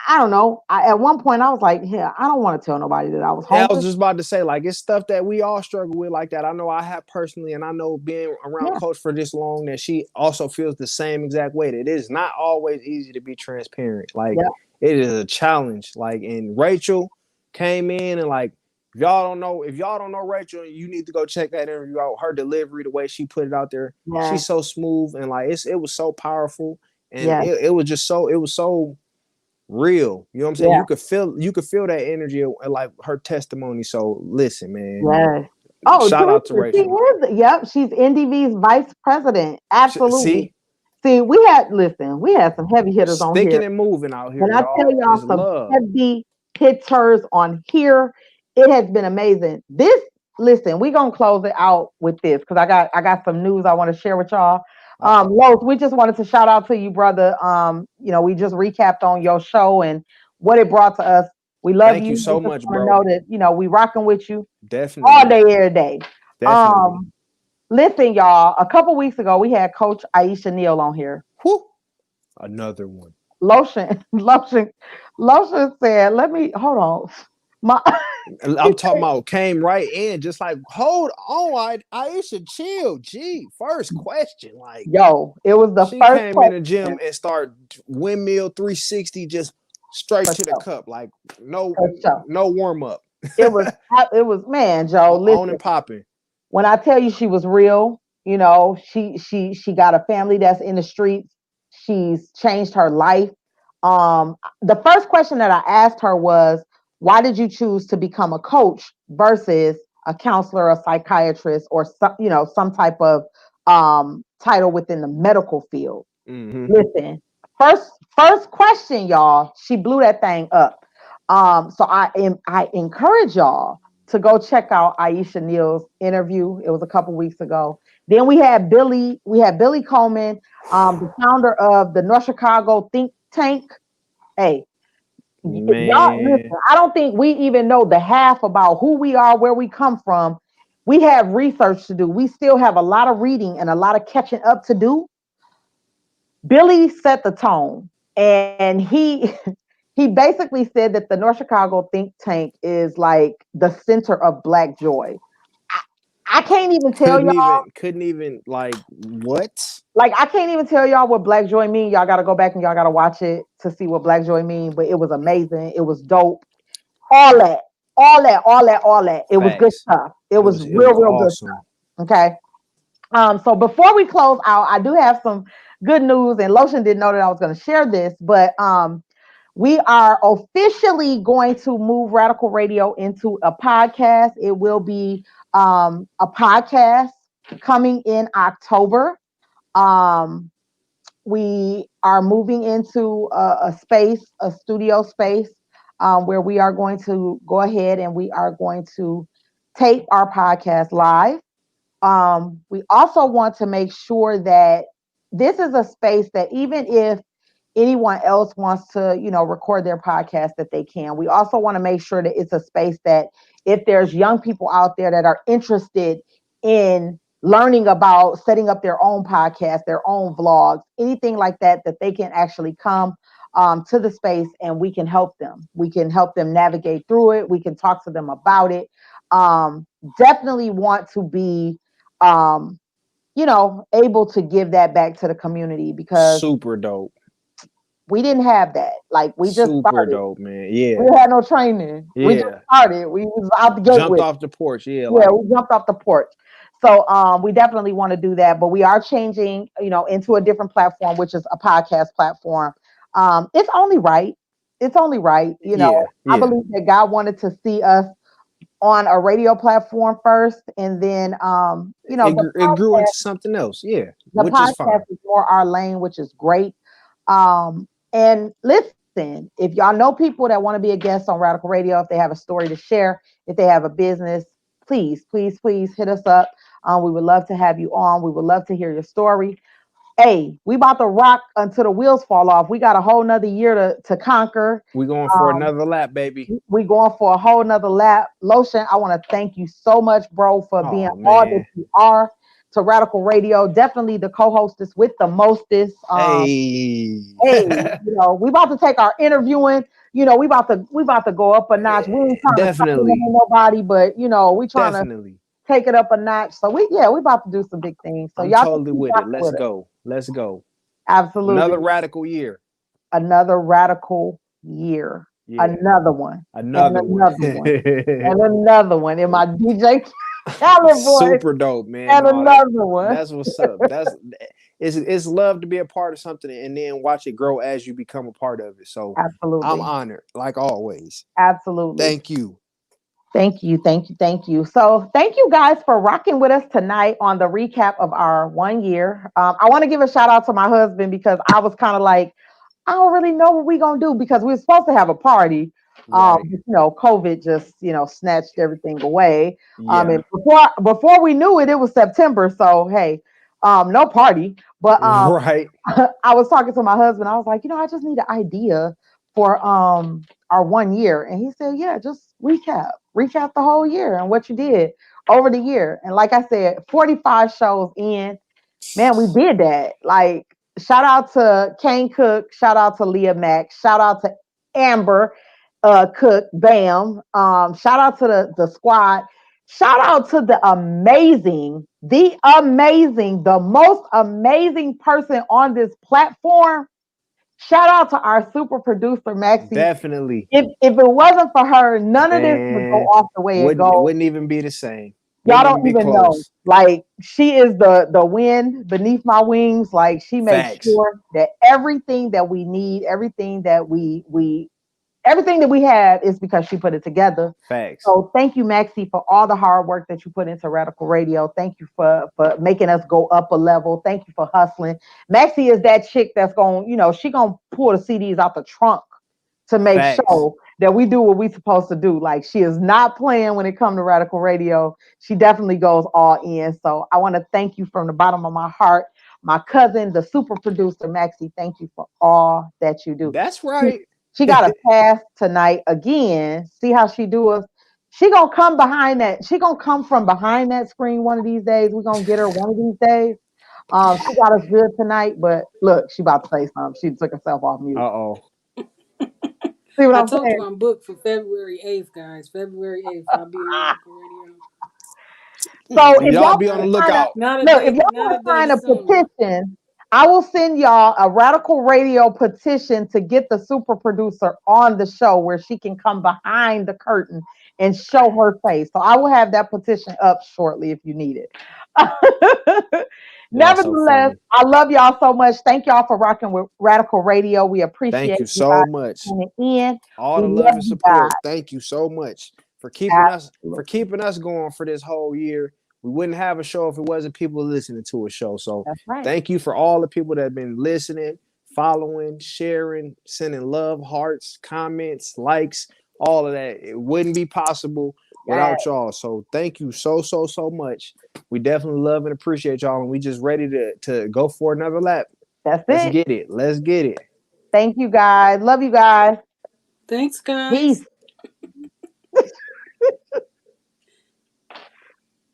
I don't know. At one point I was like, yeah, I don't want to tell nobody that I was homeless. I was just about to say, like, it's stuff that we all struggle with like that. I know I have personally, and I know being around Coach for this long, that she also feels the same exact way. That it is not always easy to be transparent. Like, it is a challenge. Like, and Rachel came in and, like, if y'all don't know Rachel, you need to go check that interview out. Her delivery, the way she put it out there, she's so smooth, and like it was so powerful, and it was so real. You know what I'm saying? You could feel that energy, like her testimony. So listen, man. Yes. Oh, shout out to Rachel. She's NDV's vice president. Absolutely. See, we had some heavy hitters on here. Sticking and moving out here. And I tell y'all some heavy hitters on here. It has been amazing. Listen, we're gonna close it out with this because I got some news I want to share with y'all. Los, we just wanted to shout out to you, brother. We just recapped on your show and what it brought to us. We love you. Thank you so much, bro. Know that we rocking with you. Definitely. All day, every day. Definitely. Listen, y'all. A couple weeks ago, we had Coach Aisha Neal on here. Whew. Another one. Lotion said, "Let me hold on." I'm talking about came right in, just like, hold on, Aisha, chill. Gee, first question, like, yo, it was the she first came question. in the gym and started windmill 360, just straight to the cup, like no warm up. It was man, Joe. Listen, on and popping. when I tell you she was real, she got a family that's in the streets. She's changed her life. The first question that I asked her was, why did you choose to become a coach versus a counselor, a psychiatrist, or some type of title within the medical field? Mm-hmm. Listen, first question, y'all. She blew that thing up. So I encourage y'all to go check out Aisha Neal's interview. It was a couple weeks ago. Then we had Billy Coleman, the founder of the North Chicago think tank. Hey, y'all listen, Man, I don't think we even know the half about who we are, where we come from. We have research to do. We still have a lot of reading and a lot of catching up to do. Billy set the tone, and he he basically said that the North Chicago think tank is like the center of Black joy. I, I can't even tell y'all. couldn't even like what? Like I can't even tell y'all what Black joy mean. Y'all got to go back and y'all got to watch it to see what Black joy mean. But it was amazing. It was dope. All that, all that. It was good Facts. stuff. It It was was it was real good awesome. stuff. Okay. So before we close out, I do have some good news, and Lotion didn't know that I was going to share this, but we are officially going to move Radical Radio into a podcast. It will be a podcast coming in October. Um, we are moving into a space, a studio space, where we are going to go ahead and we are going to tape our podcast live. We also want to make sure that this is a space that even if anyone else wants to, record their podcast, that they can. We also want to make sure that it's a space that if there's young people out there that are interested in learning about setting up their own podcast, their own vlogs, anything like that, that they can actually come to the space and we can help them. We can help them navigate through it. We can talk to them about it. Definitely want to be able to give that back to the community because Super dope. we didn't have that. Like we just Super started. dope, man. We Yeah. had no training. We just Yeah. started. We was out the gate Jumped with. off the porch. Yeah, Yeah, like we jumped off the porch. So we definitely want to do that, but we are changing, into a different platform, which is a podcast platform. It's only right. It's only right. yeah, I yeah. believe that God wanted to see us on a radio platform first, and then It grew into something else. Yeah, the which is podcast fine. is more our lane, which is great. And listen, if y'all know people that want to be a guest on Radical Radio, if they have a story to share, if they have a business, please hit us up. We would love to have you on. We would love to hear your story. Hey, we about to rock until the wheels fall off. We got a whole nother year to conquer. We going for Um, another lap, baby. we going for a whole nother lap. Lotion, I want to thank you so much, bro, for being Oh all that man. you are to Radical Radio. Definitely the co-hostess with the mostest. Hey. Hey, we about to take our interviewing. We about to go up a notch. We ain't trying to supplement Definitely. nobody, but we trying to Definitely. take it up a notch. So we about to do some big things. So I'm y'all can totally keep with it. rocking Let's with it. go. Let's go. Absolutely. Another radical year. Another radical year. Yeah. Another one. And Another one. another one. And another one in my DJ Khaled voice. Super dope, man. And No, another one. that's what's up. It's love to be a part of something and then watch it grow as you become a part of it. So I'm Absolutely. honored, like always. Absolutely. Thank you. Thank you. So thank you guys for rocking with us tonight on the recap of our 1 year. I want to give a shout out to my husband because I was kind of like, I don't really know what we're gonna do because we were supposed to have a party. Right. COVID just snatched everything away. Yeah. And before we knew it, it was September. So hey, no party. But Right. I was talking to my husband. I was like, I just need an idea for our 1 year, and he said, yeah, just recap the whole year and what you did over the year. And like I said, 45 shows in. Man, we did that. Like, shout out to Kane Cook, shout out to Leah Mack, shout out to Amber Cook, Bam. Shout out to the squad. Shout out to the most amazing person on this platform. Shout out to our super producer, Maxie. Definitely. If it wasn't for her, none of this would go Man. off the way it goes. Wouldn't even be the same. Y'all Wouldn't even don't be even know. close. Like she is the wind beneath my wings. Like she makes Facts. sure that everything that we need, everything that we have is because she put it together. Facts. So thank you, Maxie, for all the hard work that you put into Radical Radio. Thank you for making us go up a level. Thank you for hustling. Maxie is that chick that's going, she gonna pull the CDs out the trunk to make Facts. sure that we do what we supposed to do. Like she is not playing when it comes to Radical Radio. She definitely goes all in. So I want to thank you from the bottom of my heart. My cousin, the super producer, Maxie, thank you for all that you do. That's right. She got a pass tonight again. See how she do us. She gonna come behind that. She gonna come from behind that screen one of these days. We're gonna get her one of these days. She got us good tonight, but look, she about to say something. She took herself off mute. Uh-oh. See what I I'm told saying? you I'm booked for February 8th, guys. February 8th, I'll be on Radical Radio. So And if y'all y'all be on the want to sign up, lookout. look, if y'all Not want a to day sign a sooner. petition, I will send y'all a Radical Radio petition to get the super producer on the show where she can come behind the curtain and show her face. So I will have that petition up shortly if you need it. Y'all so Nevertheless, funny. I love y'all so much. Thank y'all for rocking with Radical Radio. We appreciate Thank you you so guys much. tuning in. All We the love love and you guys. support. Thank you so much for keeping Absolutely. us going for this whole year. We wouldn't have a show if it wasn't people listening to a show. So That's right. thank you for all the people that have been listening, following, sharing, sending love, hearts, comments, likes, all of that. It wouldn't be possible without y'all. So thank you so much. We definitely love and appreciate y'all, and we just ready to go for another lap. That's Let's it. get it. Let's get it. Thank you guys. Love you guys. Thanks, guys. Peace.